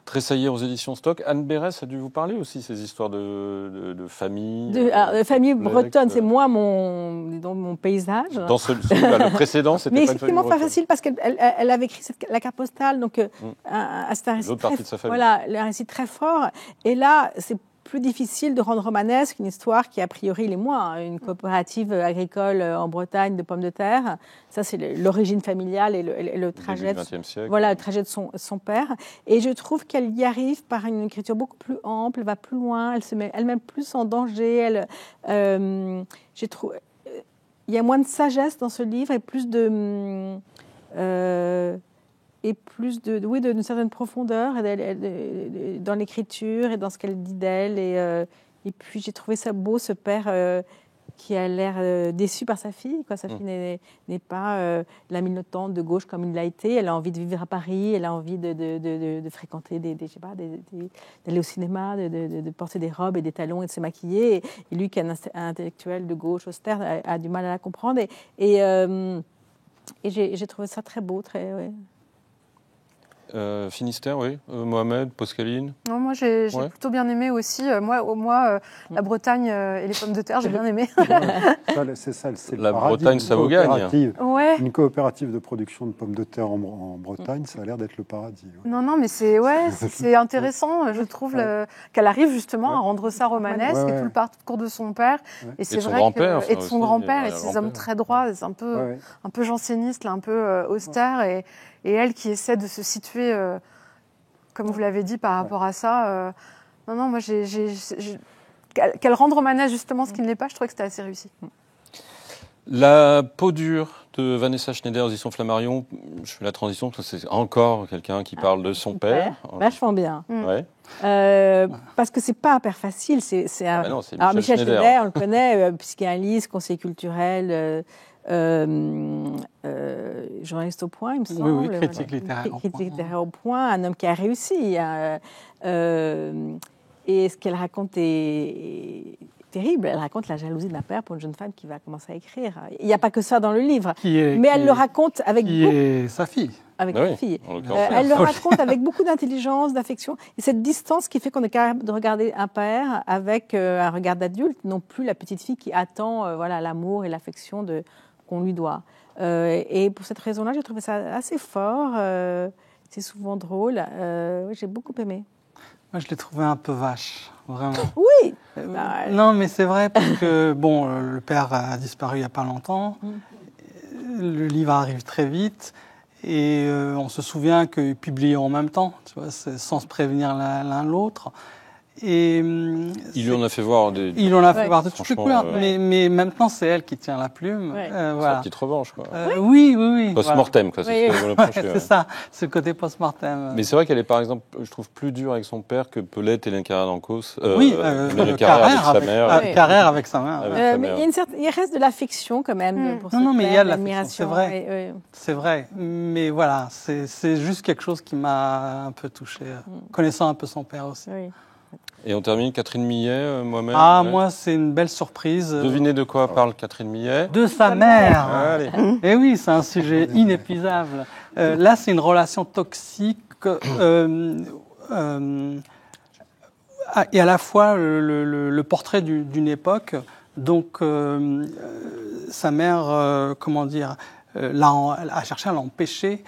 Tressaillir aux éditions Stock. Anne Berès a dû vous parler aussi, ces histoires de famille. De famille bretonne, c'est moi mon paysage. Dans le précédent, c'était mais pas effectivement pas facile parce qu'elle avait écrit la carte postale, donc c'est un récit partie de sa famille. Voilà, un récit très fort. Et là, c'est plus difficile de rendre romanesque une histoire qui a priori l'est moins. Une coopérative agricole en Bretagne de pommes de terre, ça c'est l'origine familiale et le trajet, le trajet de son père. Et je trouve qu'elle y arrive par une écriture beaucoup plus ample, elle va plus loin, elle se met elle-même plus en danger. Il y a moins de sagesse dans ce livre et plus d'une certaine profondeur dans l'écriture et dans ce qu'elle dit d'elle. Et puis, j'ai trouvé ça beau, ce père qui a l'air déçu par sa fille. Sa fille n'est pas la militante de gauche comme il l'a été. Elle a envie de vivre à Paris, elle a envie de fréquenter d'aller au cinéma, de porter des robes et des talons et de se maquiller. Et lui, qui est un intellectuel de gauche austère, a du mal à la comprendre. Et j'ai trouvé ça très beau, très... Ouais. Finistère, oui. Mohamed, Pascaline. Non, moi j'ai plutôt bien aimé aussi. Moi, la Bretagne et les pommes de terre, j'ai bien aimé. C'est ça, c'est la Bretagne, ça vous gagne. Une coopérative de production de pommes de terre en Bretagne, ça a l'air d'être le paradis. Ouais. Non, mais c'est intéressant. Je trouve qu'elle arrive justement à rendre ça romanesque et tout le parcours de son père. Et c'est vrai et de son grand-père et ces hommes très droits, c'est un peu janséniste, un peu austère et elle qui essaie de se situer, comme vous l'avez dit, par rapport à ça. Moi, qu'elle rende romanesque justement ce qui ne l'est pas, je trouvais que c'était assez réussi. La peau dure de Vanessa Schneider aux éditions Flammarion. Je fais la transition parce que c'est encore quelqu'un qui parle de son père. Vachement bien. Ouais. Parce que c'est pas un père facile. Alors Michel Schneider, on le connaît, psychanalyste, conseiller culturel. Journaliste au Point, il me semble. Oui, critique littéraire au Point, un homme qui a réussi. Et ce qu'elle raconte est terrible. Elle raconte la jalousie d'un père pour une jeune femme qui va commencer à écrire. Il n'y a pas que ça dans le livre. Mais elle le raconte avec sa fille. Avec sa fille. Elle le raconte avec beaucoup d'intelligence, d'affection. Et cette distance qui fait qu'on est capable de regarder un père avec un regard d'adulte, non plus la petite fille qui attend l'amour et l'affection qu'on lui doit. Et pour cette raison-là, j'ai trouvé ça assez fort. C'est souvent drôle. J'ai beaucoup aimé. Moi, je l'ai trouvé un peu vache, vraiment. Oui. Non, mais c'est vrai parce que le père a disparu il n'y a pas longtemps. Le livre arrive très vite et on se souvient qu'ils publient en même temps, tu vois, sans se prévenir l'un l'autre. Et il lui en a fait voir des. Il en a fait voir de toutes les couleurs, mais maintenant c'est elle qui tient la plume. Voilà. Sa petite revanche, quoi. Oui. Post-mortem, quoi. C'est ça, c'est le côté post-mortem. Mais c'est vrai qu'elle est, par exemple, je trouve plus dure avec son père que peut l'être Hélène Carrère-Dancos. Carrère avec sa mère. Mais il reste de l'affection quand même pour Non, mais il y a de l'admiration. C'est vrai. Mais voilà, c'est juste quelque chose qui m'a un peu touché, connaissant un peu son père aussi. Et on termine, Catherine Millet, moi-même. Moi, c'est une belle surprise. Devinez de quoi parle Catherine Millet? De sa mère. Et oui, c'est un sujet inépuisable. Là, c'est une relation toxique et à la fois le portrait d'une époque. Donc, sa mère, a cherché à l'empêcher.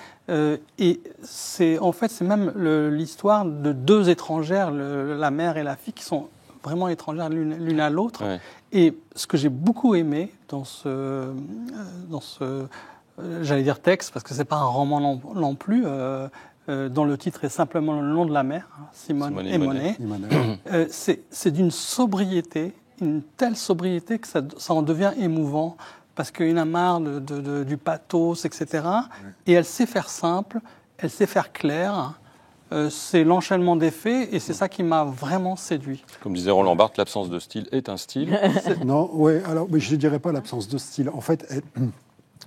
Et c'est même l'histoire de deux étrangères, la mère et la fille, qui sont vraiment étrangères l'une à l'autre. Ouais. Et ce que j'ai beaucoup aimé dans ce j'allais dire texte, parce que c'est pas un roman non plus, dont le titre est simplement Le nom de la mer, Simone et Monet. C'est d'une sobriété, une telle sobriété que ça en devient émouvant. Parce qu'il a marre du pathos, etc. Ouais. Et elle sait faire simple, elle sait faire clair. C'est l'enchaînement des faits et c'est ça qui m'a vraiment séduit. Comme disait Roland Barthes, l'absence de style est un style. Non, mais je ne dirais pas l'absence de style. En fait,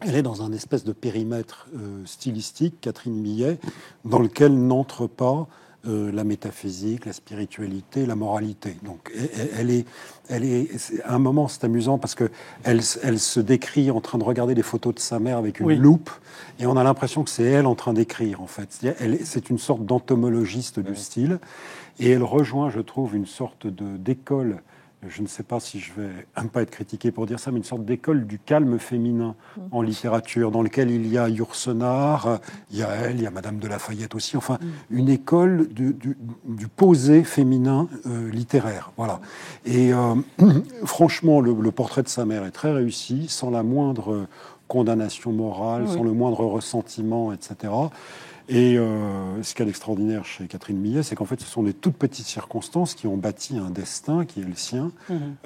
elle est dans un espèce de périmètre stylistique, Catherine Millet, dans lequel n'entre pas la métaphysique, la spiritualité, la moralité. Donc, elle est à un moment, c'est amusant parce que elle se décrit en train de regarder les photos de sa mère avec une loupe, et on a l'impression que c'est elle en train d'écrire, en fait. C'est une sorte d'entomologiste du style, et elle rejoint, je trouve, une sorte d'école. Je ne sais pas si je vais pas être critiqué pour dire ça, mais une sorte d'école du calme féminin en littérature, dans lequel il y a Yourcenar, il y a elle, il y a Madame de Lafayette aussi, enfin, une école du posé féminin littéraire. Voilà. Et franchement, le portrait de sa mère est très réussi, sans la moindre condamnation morale, sans le moindre ressentiment, etc. Et ce qu'il y a d'extraordinaire chez Catherine Millet, c'est qu'en fait, ce sont des toutes petites circonstances qui ont bâti un destin qui est le sien,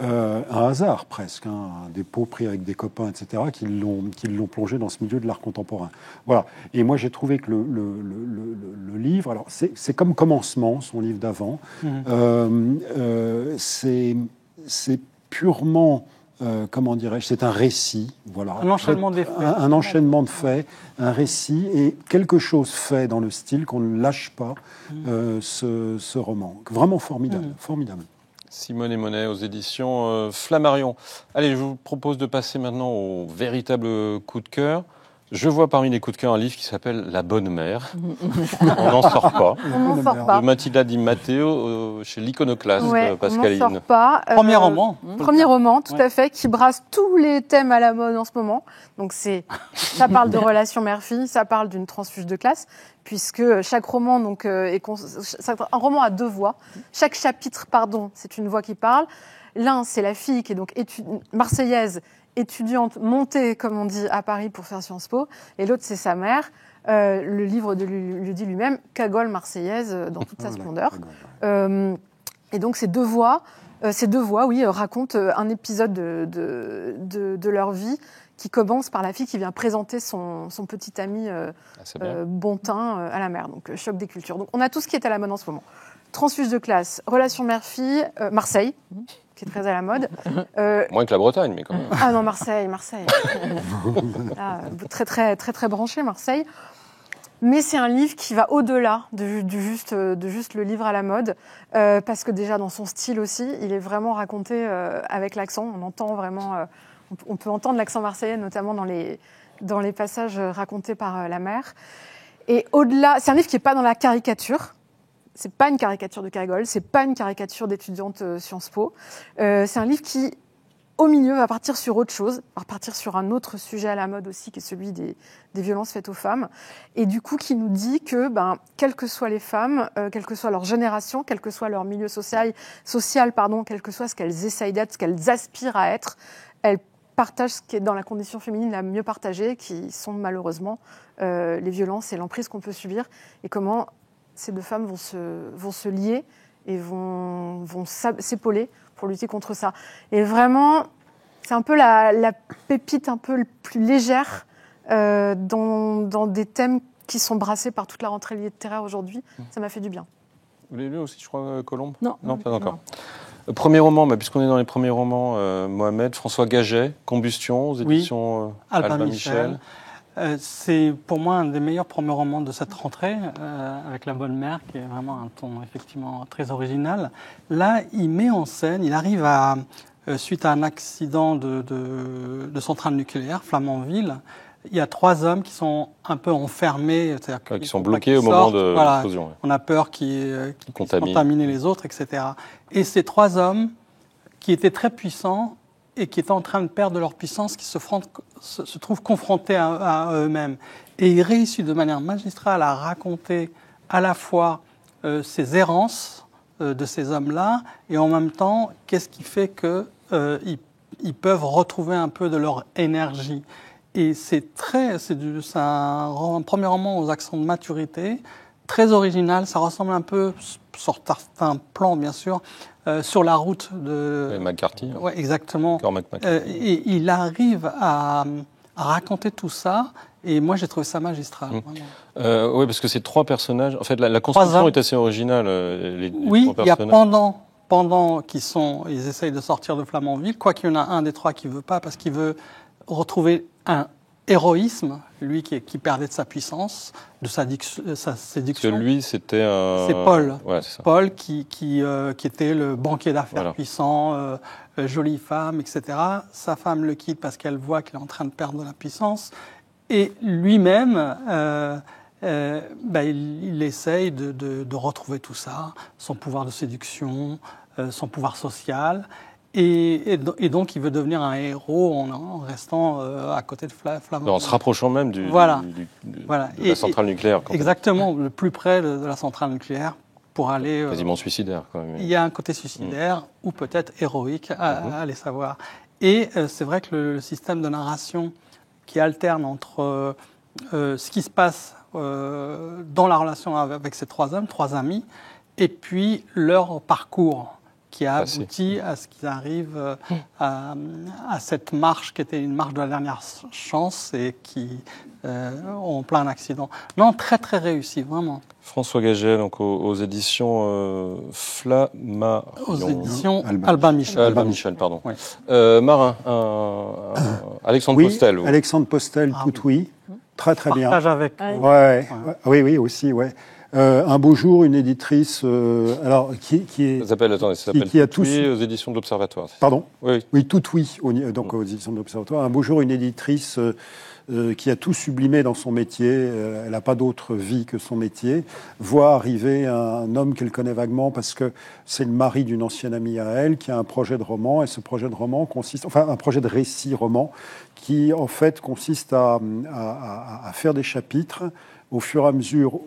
un hasard presque, des pots pris avec des copains, etc., qui l'ont plongé dans ce milieu de l'art contemporain. Voilà. Et moi, j'ai trouvé que le livre, alors c'est comme commencement, son livre d'avant, c'est purement... comment dirais-je, c'est un récit, voilà. Un enchaînement des faits. Un enchaînement de faits, un récit, et quelque chose fait dans le style qu'on ne lâche pas ce roman. Vraiment formidable, formidable. Simone et Monet aux éditions Flammarion. Allez, je vous propose de passer maintenant au véritable coup de cœur. Je vois parmi les coups de cœur un livre qui s'appelle La Bonne Mère. On n'en sort pas. On n'en sort pas. De Mathilda Di Matteo chez l'Iconoclaste, Pascaline. On n'en sort pas. Premier roman. Premier roman, tout à fait, qui brasse tous les thèmes à la mode en ce moment. Donc ça parle de relations mère-fille, ça parle d'une transfuge de classe, puisque chaque roman c'est un roman à deux voix. Chaque chapitre, c'est une voix qui parle. L'un, c'est la fille qui est donc marseillaise, étudiante montée, comme on dit, à Paris pour faire Sciences Po, et l'autre, c'est sa mère. Le livre le dit lui-même, Cagole marseillaise dans toute sa splendeur. Et donc, ces deux voix, racontent un épisode de leur vie qui commence par la fille qui vient présenter son petit ami Bontin à la mère. Donc, choc des cultures. Donc, on a tout ce qui est à la mode en ce moment. Transfuge de classe, relation mère-fille, Marseille, qui est très à la mode. Moins que la Bretagne, mais quand même. Ah non, Marseille. Là, très, très, très, très branché, Marseille. Mais c'est un livre qui va au-delà de juste le livre à la mode, parce que déjà dans son style aussi, il est vraiment raconté avec l'accent. On entend vraiment, on peut entendre l'accent marseillais, notamment dans les passages racontés par la mère. Et au-delà, c'est un livre qui n'est pas dans la caricature. C'est pas une caricature de Cagole, c'est pas une caricature d'étudiante Sciences Po. C'est un livre qui, au milieu, va partir sur autre chose, va partir sur un autre sujet à la mode aussi, qui est celui des violences faites aux femmes. Et du coup, qui nous dit que, quelles que soient les femmes, quelle que soit leur génération, quel que soit leur milieu social, quel que soit ce qu'elles essayent d'être, ce qu'elles aspirent à être, elles partagent ce qui est dans la condition féminine la mieux partagée, qui sont malheureusement les violences et l'emprise qu'on peut subir, et comment ces deux femmes vont se lier et vont s'épauler pour lutter contre ça. Et vraiment, c'est un peu la pépite un peu plus légère dans des thèmes qui sont brassés par toute la rentrée littéraire aujourd'hui. Ça m'a fait du bien. Vous l'avez lu aussi, je crois, Colombe ? Non, pas encore. Premier roman, puisqu'on est dans les premiers romans, Mohamed, François Gaget, Combustion, aux éditions Albin Michel. C'est pour moi un des meilleurs premiers romans de cette rentrée, avec La Bonne Mère, qui est vraiment un ton effectivement très original. Là, il met en scène, il arrive à, suite à un accident de centrale nucléaire, Flamanville, il y a 3 hommes qui sont un peu enfermés, c'est-à-dire qui sont bloqués au moment de l'explosion. On a peur qu'ils contaminent les autres, etc. Et ces 3 hommes, qui étaient très puissants, et qui étaient en train de perdre leur puissance, qui se trouvent confrontés à eux-mêmes. Et il réussit de manière magistrale à raconter à la fois ces errances de ces hommes-là, et en même temps, qu'est-ce qui fait qu'ils peuvent retrouver un peu de leur énergie. Et c'est un premier roman aux accents de maturité, très original, ça ressemble un peu, sur certains plans bien sûr, sur la route de McCarthy. Oui, exactement. Et il arrive à raconter tout ça, et moi j'ai trouvé ça magistral. Oui, parce que ces 3 personnages, en fait, la construction est assez originale. Oui, il y a pendant ils essayent de sortir de Flamanville, quoi qu'il y en a un des 3 qui veut pas, parce qu'il veut retrouver un héroïsme, lui qui perdait de sa puissance, de sa séduction. Parce que lui, c'était C'est Paul. Ouais, c'est ça. Paul qui était le banquier d'affaires puissant, jolie femme, etc. Sa femme le quitte parce qu'elle voit qu'il est en train de perdre de la puissance. Et lui-même, il essaye de retrouver tout ça, son pouvoir de séduction, son pouvoir social. Et donc, il veut devenir un héros en restant à côté de Flamanville. En se rapprochant même de la centrale nucléaire. Exactement, le plus près de la centrale nucléaire pour aller... quasiment suicidaire, quand même. Il y a un côté suicidaire ou peut-être héroïque, à aller savoir. Et c'est vrai que le système de narration qui alterne entre ce qui se passe dans la relation avec ces 3 hommes, 3 amis, et puis leur parcours, qui a abouti à ce qu'ils arrivent à cette marche qui était une marche de la dernière chance et qui ont plein d'accidents. Non, très très réussi, vraiment. François Gaget, donc aux éditions Flammarion. Aux éditions Albin Michel. Albin Michel, pardon. Ouais. Marin, Alexandre Postel. Oui, Alexandre Postel, tout oui. Très très bien. Partage avec. Oui, aussi, ouais. Un beau jour, une éditrice, Ça s'appelle Tout oui, aux éditions de l'Observatoire. Pardon. Oui, Tout oui, donc aux éditions de l'Observatoire. Un beau jour, une éditrice qui a tout sublimé dans son métier, elle n'a pas d'autre vie que son métier, voit arriver un homme qu'elle connaît vaguement parce que c'est le mari d'une ancienne amie à elle qui a un projet de roman, et ce projet de roman consiste, enfin un projet de récit-roman qui en fait consiste à faire des chapitres au fur et à mesure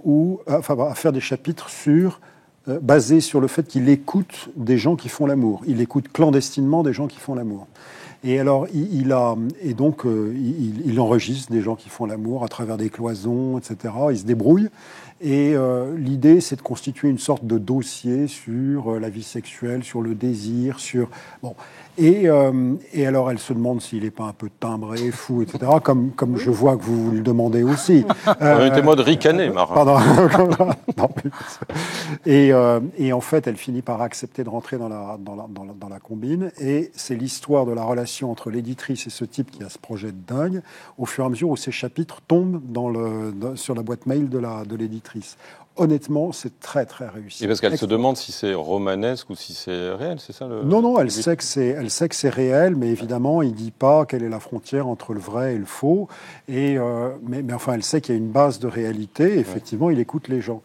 à faire des chapitres basés sur le fait qu'il écoute des gens qui font l'amour. Il écoute clandestinement des gens qui font l'amour. Et alors, il enregistre des gens qui font l'amour à travers des cloisons, etc. Il se débrouille. Et l'idée, c'est de constituer une sorte de dossier sur la vie sexuelle, sur le désir, sur... Bon. Et alors, elle se demande s'il n'est pas un peu timbré, fou, etc., comme je vois que vous le demandez aussi. Permettez-moi de ricaner, Marin. Pardon. Et en fait, elle finit par accepter de rentrer dans la combine. Et c'est l'histoire de la relation entre l'éditrice et ce type qui a ce projet de dingue, au fur et à mesure où ces chapitres tombent sur la boîte mail de l'éditrice. Honnêtement, c'est très, très réussi. Et parce qu'elle se demande si c'est romanesque ou si c'est réel, c'est ça Non, elle sait que c'est réel, mais évidemment, il ne dit pas quelle est la frontière entre le vrai et le faux. Mais enfin, elle sait qu'il y a une base de réalité. Et effectivement, il écoute les gens.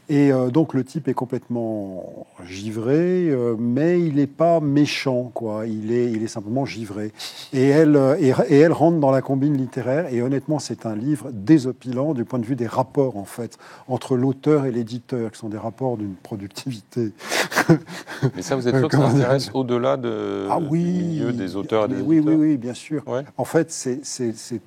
Et donc, le type est complètement givré, mais il n'est pas méchant, quoi. Il est simplement givré. Et elle rentre dans la combine littéraire. Et honnêtement, c'est un livre désopilant du point de vue des rapports, en fait, entre l'auteur et l'éditeur, qui sont des rapports d'une productivité. Mais ça, vous êtes sûr que ça intéresse au-delà du milieu des auteurs et des éditeurs ? Oui, bien sûr. Ouais. En fait, c'est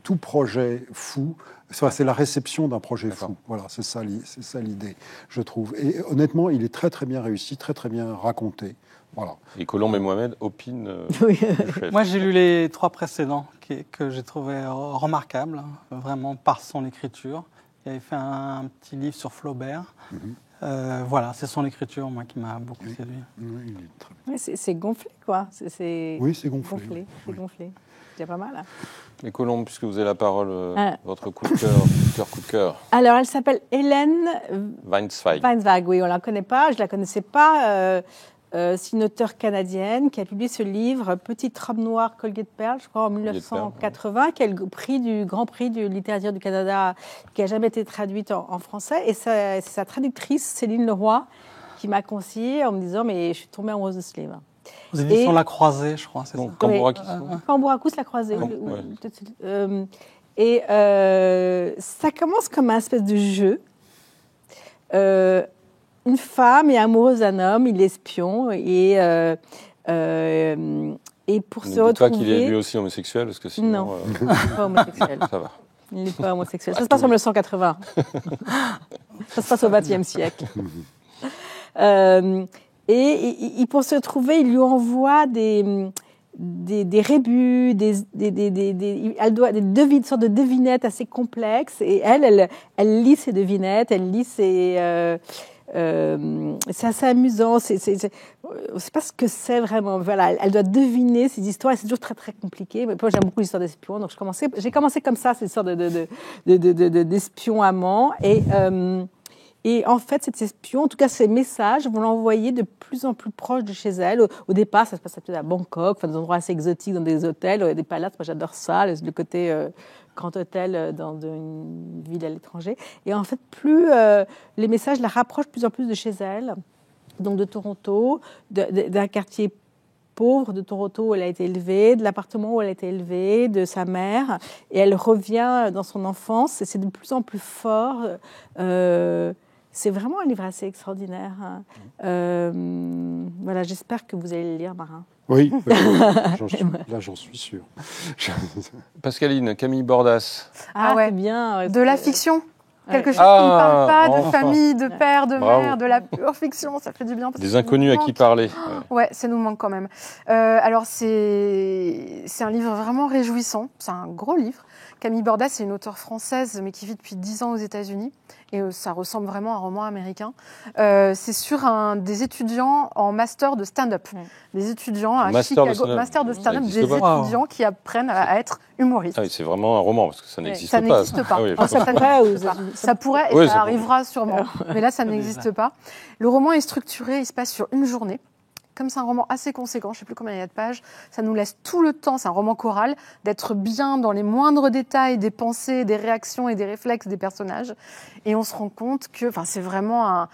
tout projet fou C'est la réception d'un projet fou. Voilà, c'est ça l'idée, je trouve. Et honnêtement, il est très très bien réussi, très très bien raconté. Voilà. Et Colombe et Mohamed opinent. Moi, j'ai lu les 3 précédents que j'ai trouvé remarquables, vraiment par son écriture. Il avait fait un petit livre sur Flaubert. Voilà, c'est son écriture, moi, qui m'a beaucoup séduit. Oui, c'est gonflé, quoi. Oui, c'est gonflé. C'est gonflé. C'est pas mal. Hein. Et Colombe, puisque vous avez la parole, votre coup de cœur. Alors, elle s'appelle Hélène Weinzweig. Oui, on ne la connaît pas, je ne la connaissais pas. C'est une auteure canadienne qui a publié ce livre, Petite robe noire, collier de perles, je crois, en 1980, qui est le Grand Prix de littérature du Canada, qui n'a jamais été traduite en français. Et c'est sa traductrice, Céline Leroy, qui m'a conseillé en me disant « mais je suis tombée amoureuse de ce livre ». Aux éditions La Croisée, je crois, c'est ça. Cambourakis, La Croisée. Et ça commence comme un espèce de jeu. Une femme est amoureuse d'un homme, il est espion, et pour se retrouver... Dis-toi qu'il est lui aussi homosexuel, parce que sinon... Non, il n'est pas homosexuel. Ça va. Il n'est pas homosexuel. Ça se passe en 1980. Ça se passe au XXe siècle. Et pour se retrouver, il lui envoie des rébus, elle doit une sorte de devinettes assez complexes. Et elle lit ces devinettes, elle lit ces... c'est assez amusant. On ne sait pas ce que c'est vraiment. Voilà, elle doit deviner ces histoires. Et c'est toujours très très compliqué. Mais moi, j'aime beaucoup l'histoire d'espions. Donc j'ai commencé comme ça, cette sorte d'espions amants. Et en fait, cet espion, en tout cas ces messages, vont l'envoyer de plus en plus proche de chez elle. Au départ, ça se passe à Bangkok, enfin, des endroits assez exotiques, dans des hôtels, des palaces. Moi, j'adore ça, le côté grand hôtel dans une ville à l'étranger. Et en fait, plus les messages la rapprochent de plus en plus de chez elle, donc de Toronto, d'un quartier pauvre de Toronto où elle a été élevée, de l'appartement où elle a été élevée, de sa mère. Et elle revient dans son enfance, et c'est de plus en plus fort. C'est vraiment un livre assez extraordinaire. Voilà, j'espère que vous allez le lire, Marin. Oui, j'en suis sûr. Pascaline, Camille Bordas. Ah ouais, bien. De la fiction. Quelque chose qui ne parle pas de famille, de père, de mère, de la pure fiction, ça fait du bien. Des inconnus à qui parler. Ouais, ça nous manque quand même. Alors c'est un livre vraiment réjouissant, c'est un gros livre. Camille Bordas, c'est une auteure française, mais qui vit depuis 10 ans aux États-Unis. Et ça ressemble vraiment à un roman américain. C'est sur des étudiants en master de stand-up. Des étudiants à Chicago, master de stand-up, des étudiants qui apprennent à être humoristes. Ah oui, c'est vraiment un roman, parce que ça n'existe pas. Ça n'existe pas. Ah oui, ça pourrait, et ça arrivera sûrement. Mais là, ça n'existe pas. Le roman est structuré, il se passe sur une journée. Comme c'est un roman assez conséquent, je ne sais plus combien il y a de pages, ça nous laisse tout le temps, c'est un roman choral, d'être bien dans les moindres détails des pensées, des réactions et des réflexes des personnages. Et on se rend compte que c'est vraiment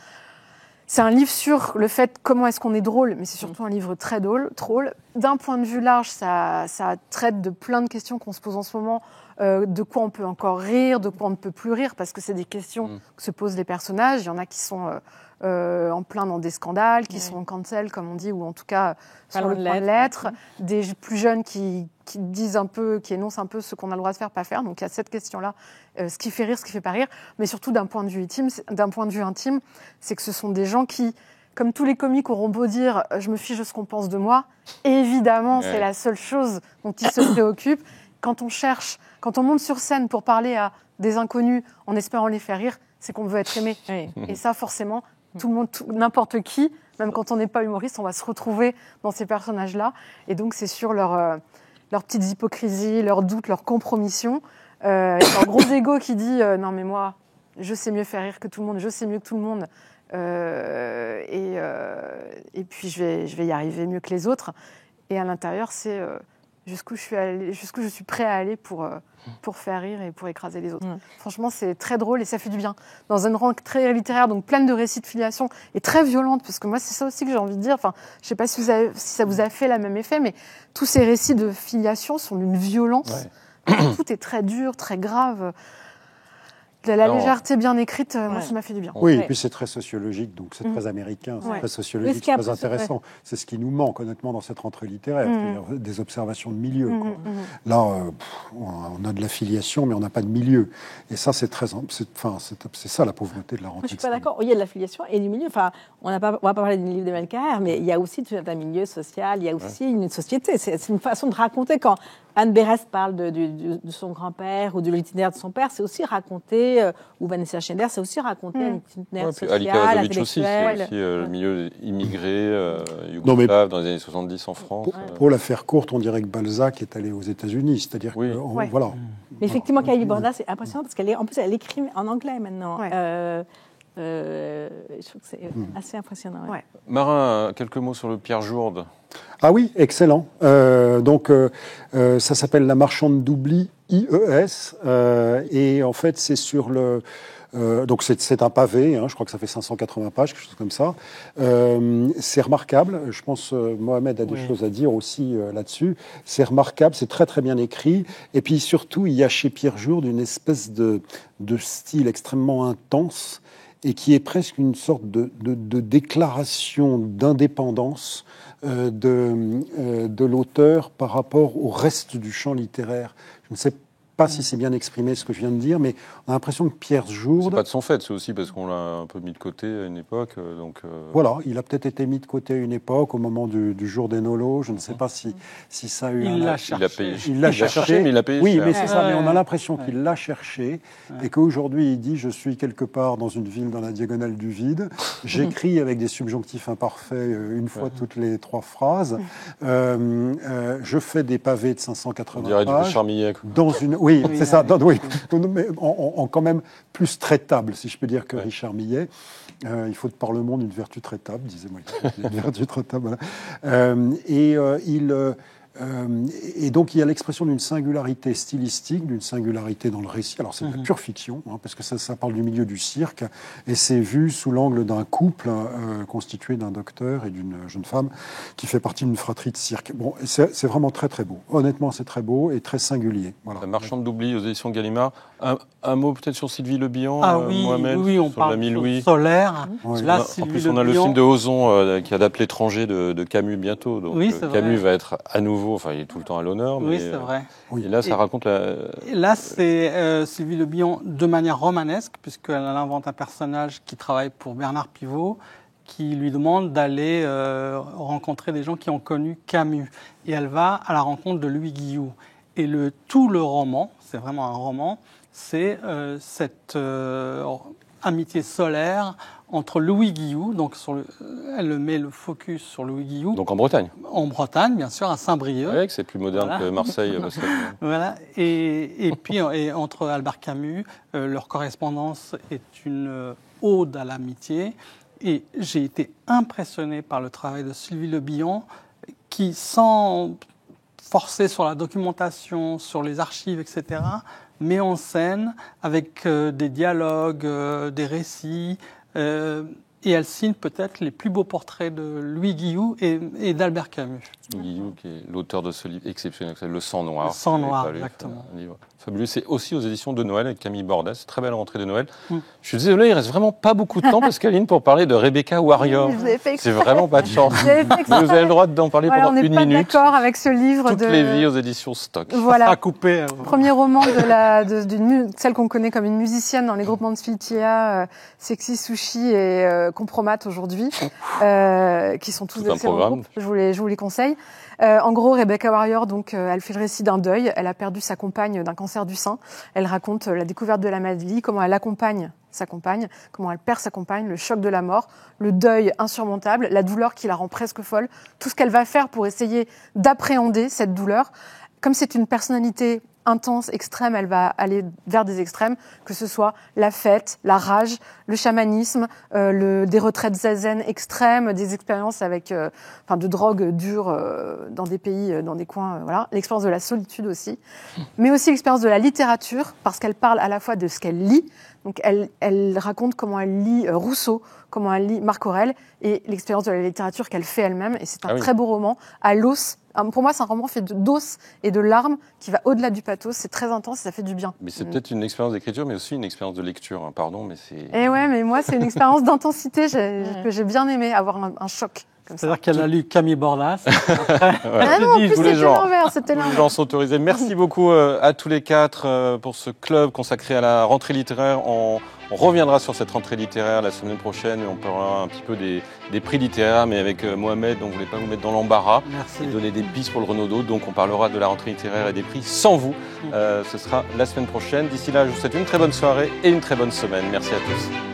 c'est un livre sur le fait comment est-ce qu'on est drôle, mais c'est surtout un livre très drôle. D'un point de vue large, ça traite de plein de questions qu'on se pose en ce moment, de quoi on peut encore rire, de quoi on ne peut plus rire, parce que c'est des questions que se posent les personnages. Il y en a qui sont... en plein dans des scandales, qui sont cancel, comme on dit, ou en tout cas sur le point de l'être, des plus jeunes qui disent un peu, qui énoncent un peu ce qu'on a le droit de faire, pas faire. Donc il y a cette question-là, ce qui fait rire, ce qui fait pas rire, mais surtout d'un point de vue intime, c'est que ce sont des gens qui, comme tous les comiques auront beau dire « je me fiche de ce qu'on pense de moi », évidemment, c'est la seule chose dont ils se préoccupent. Quand on monte sur scène pour parler à des inconnus en espérant les faire rire, c'est qu'on veut être aimé. Et ça, forcément, tout le monde, n'importe qui, même quand on n'est pas humoriste, on va se retrouver dans ces personnages-là. Et donc, c'est sur leurs petites hypocrisies, leurs doutes, leurs compromissions. Un gros ego qui dit non, mais moi, je sais mieux faire rire que tout le monde, je sais mieux que tout le monde. Et puis, je vais y arriver mieux que les autres. Et à l'intérieur, c'est jusqu'où je suis prêt à aller pour faire rire et pour écraser les autres. Franchement, c'est très drôle et ça fait du bien. Dans une langue très littéraire, donc pleine de récits de filiation et très violente, parce que moi, c'est ça aussi que j'ai envie de dire. Enfin, je ne sais pas si ça vous a fait le même effet, mais tous ces récits de filiation sont d'une violence. Tout est très dur, très grave. La légèreté bien écrite, moi, ça m'a fait du bien. Oui, et puis c'est très sociologique, donc c'est très américain, c'est très sociologique, c'est très intéressant. C'est ce qui nous manque, honnêtement, dans cette rentrée littéraire, c'est-à-dire des observations de milieu. Là, on a de l'affiliation, mais on n'a pas de milieu. Et ça, c'est ça la pauvreté de la rentrée. Je ne suis pas d'accord. Il y a de l'affiliation et du milieu. Enfin, on va pas parler du livre d'Emmanuel Carrère, mais il y a aussi tout un milieu social, il y a aussi une société. C'est une façon de raconter. Quand Anne Berest parle de son grand-père ou de l'itinéraire de son père, c'est aussi raconter, ou Vanessa Schneider, c'est aussi raconter un itinéraire social, Alika Razovich aussi, c'est aussi le milieu immigré, yougoslave, dans les années 70 en France. Pour la faire courte, on dirait que Balzac est allé aux États-Unis, c'est-à-dire que voilà. Mais effectivement, Camille Bordas, c'est impressionnant parce qu'en plus, elle écrit en anglais maintenant. Je trouve que c'est assez impressionnant. Marin, quelques mots sur le Pierre Jourde. Ah oui, excellent. Ça s'appelle La marchande d'oubli, IES, et en fait c'est sur le... donc c'est un pavé, je crois que ça fait 580 pages, quelque chose comme ça. C'est remarquable, je pense Mohamed a des choses à dire aussi là-dessus. C'est remarquable, c'est très très bien écrit, et puis surtout il y a chez Pierre Jourde une espèce de style extrêmement intense, et qui est presque une sorte de déclaration d'indépendance de l'auteur par rapport au reste du champ littéraire. Je ne sais pas si c'est bien exprimé ce que je viens de dire, mais on a l'impression que Pierre Jourde... C'est pas de son fait, c'est aussi parce qu'on l'a un peu mis de côté à une époque. Voilà, il a peut-être été mis de côté à une époque, au moment du jour des Nolos. Je ne sais pas si ça a eu... Il l'a cherché. Il l'a cherché, mais il l'a payé. Oui, mais c'est ça, mais on a l'impression qu'il l'a cherché et qu'aujourd'hui il dit « Je suis quelque part dans une ville dans la diagonale du vide. J'écris avec des subjonctifs imparfaits une fois toutes les 3 phrases. Je fais des pavés de 580 pages. On dirait du Richard Millet. Dans une... Oui, c'est ça. Oui. Mais en quand même plus traitable, si je peux dire, que Richard Millet. Il faut de par le monde une vertu traitable, disait-moi. Une vertu traitable, voilà. Et donc il y a l'expression d'une singularité stylistique, d'une singularité dans le récit. Alors c'est de la pure fiction, parce que ça parle du milieu du cirque, et c'est vu sous l'angle d'un couple constitué d'un docteur et d'une jeune femme qui fait partie d'une fratrie de cirque. Bon, c'est vraiment très très beau. Honnêtement, c'est très beau et très singulier. Voilà. La marchande d'oubli aux éditions Gallimard. Un mot peut-être sur Sylvie Le Bihan, Mohamed, oui, on parle de Solaire. Là, en plus, on a le film de Ozon qui adapte L'étranger de Camus bientôt. Donc Camus va être à nouveau, enfin il est tout le temps à l'honneur. Oui, c'est vrai. Et là, ça raconte la... Et là, c'est Sylvie Le Bihan de manière romanesque, puisqu'elle invente un personnage qui travaille pour Bernard Pivot, qui lui demande d'aller rencontrer des gens qui ont connu Camus. Et elle va à la rencontre de Louis Guillou. Et tout le roman, c'est vraiment un roman, c'est cette amitié solaire entre Louis Guillou, donc elle met le focus sur Louis Guillou. Donc en Bretagne. En Bretagne, bien sûr, à Saint-Brieuc. Oui, c'est plus moderne que Marseille. Voilà. Et puis entre Albert Camus, leur correspondance est une ode à l'amitié. Et j'ai été impressionné par le travail de Sylvie Le Bihan, qui, sans forcer sur la documentation, sur les archives, etc., met en scène avec des dialogues, des récits, et elle signe peut-être les plus beaux portraits de Louis Guillou et d'Albert Camus. Louis Guillou, qui est l'auteur de ce livre exceptionnel, Le Sang Noir. Le Sang Noir, exactement. Un livre fabuleux. C'est aussi aux éditions de Noël avec Camille Bordas. Très belle rentrée de Noël. Je suis désolé, il reste vraiment pas beaucoup de temps, Pascaline, pour parler de Rebecca Warrior. C'est vraiment pas de chance. Mais vous avez le droit d'en parler pendant une minute. On n'est pas d'accord avec ce livre. Toutes les vies aux éditions Stock. Voilà. À couper. Premier roman de celle qu'on connaît comme une musicienne dans les groupements de Filtia, Sexy Sushi et Compromat aujourd'hui, qui sont tous d'excellents groupes. Je vous les conseille. En gros, Rebecca Warrior, donc, elle fait le récit d'un deuil. Elle a perdu sa compagne d'un cancer du sein. Elle raconte la découverte de la maladie, comment elle accompagne sa compagne, comment elle perd sa compagne, le choc de la mort, le deuil insurmontable, la douleur qui la rend presque folle, tout ce qu'elle va faire pour essayer d'appréhender cette douleur. Comme c'est une personnalité intense, extrême, elle va aller vers des extrêmes, que ce soit la fête, la rage, le chamanisme, des retraites zazen extrêmes, des expériences avec de drogue dure dans des pays, dans des coins, voilà. L'expérience de la solitude aussi, mais aussi l'expérience de la littérature, parce qu'elle parle à la fois de ce qu'elle lit. Donc elle raconte comment elle lit Rousseau, comment elle lit Marc Aurèle et l'expérience de la littérature qu'elle fait elle-même. Et c'est un très beau roman, à l'os. Pour moi, c'est un roman fait d'os et de larmes qui va au-delà du pathos. C'est très intense et ça fait du bien. Mais c'est peut-être une expérience d'écriture, mais aussi une expérience de lecture. Hein. Pardon, mais c'est... Et ouais, mais moi, c'est une expérience d'intensité que j'ai bien aimé, avoir un choc. C'est-à-dire qu'elle a lu Camille Bordas. Ah non, en plus, c'était l'envers. Les gens sont autorisés. Merci beaucoup à tous les quatre pour ce club consacré à la rentrée littéraire. On reviendra sur cette rentrée littéraire la semaine prochaine et on parlera un petit peu des prix littéraires, mais avec Mohamed, on ne voulait pas vous mettre dans l'embarras et donner des pistes pour le Renaudot. Donc on parlera de la rentrée littéraire et des prix sans vous. Ce sera la semaine prochaine. D'ici là, je vous souhaite une très bonne soirée et une très bonne semaine. Merci à tous.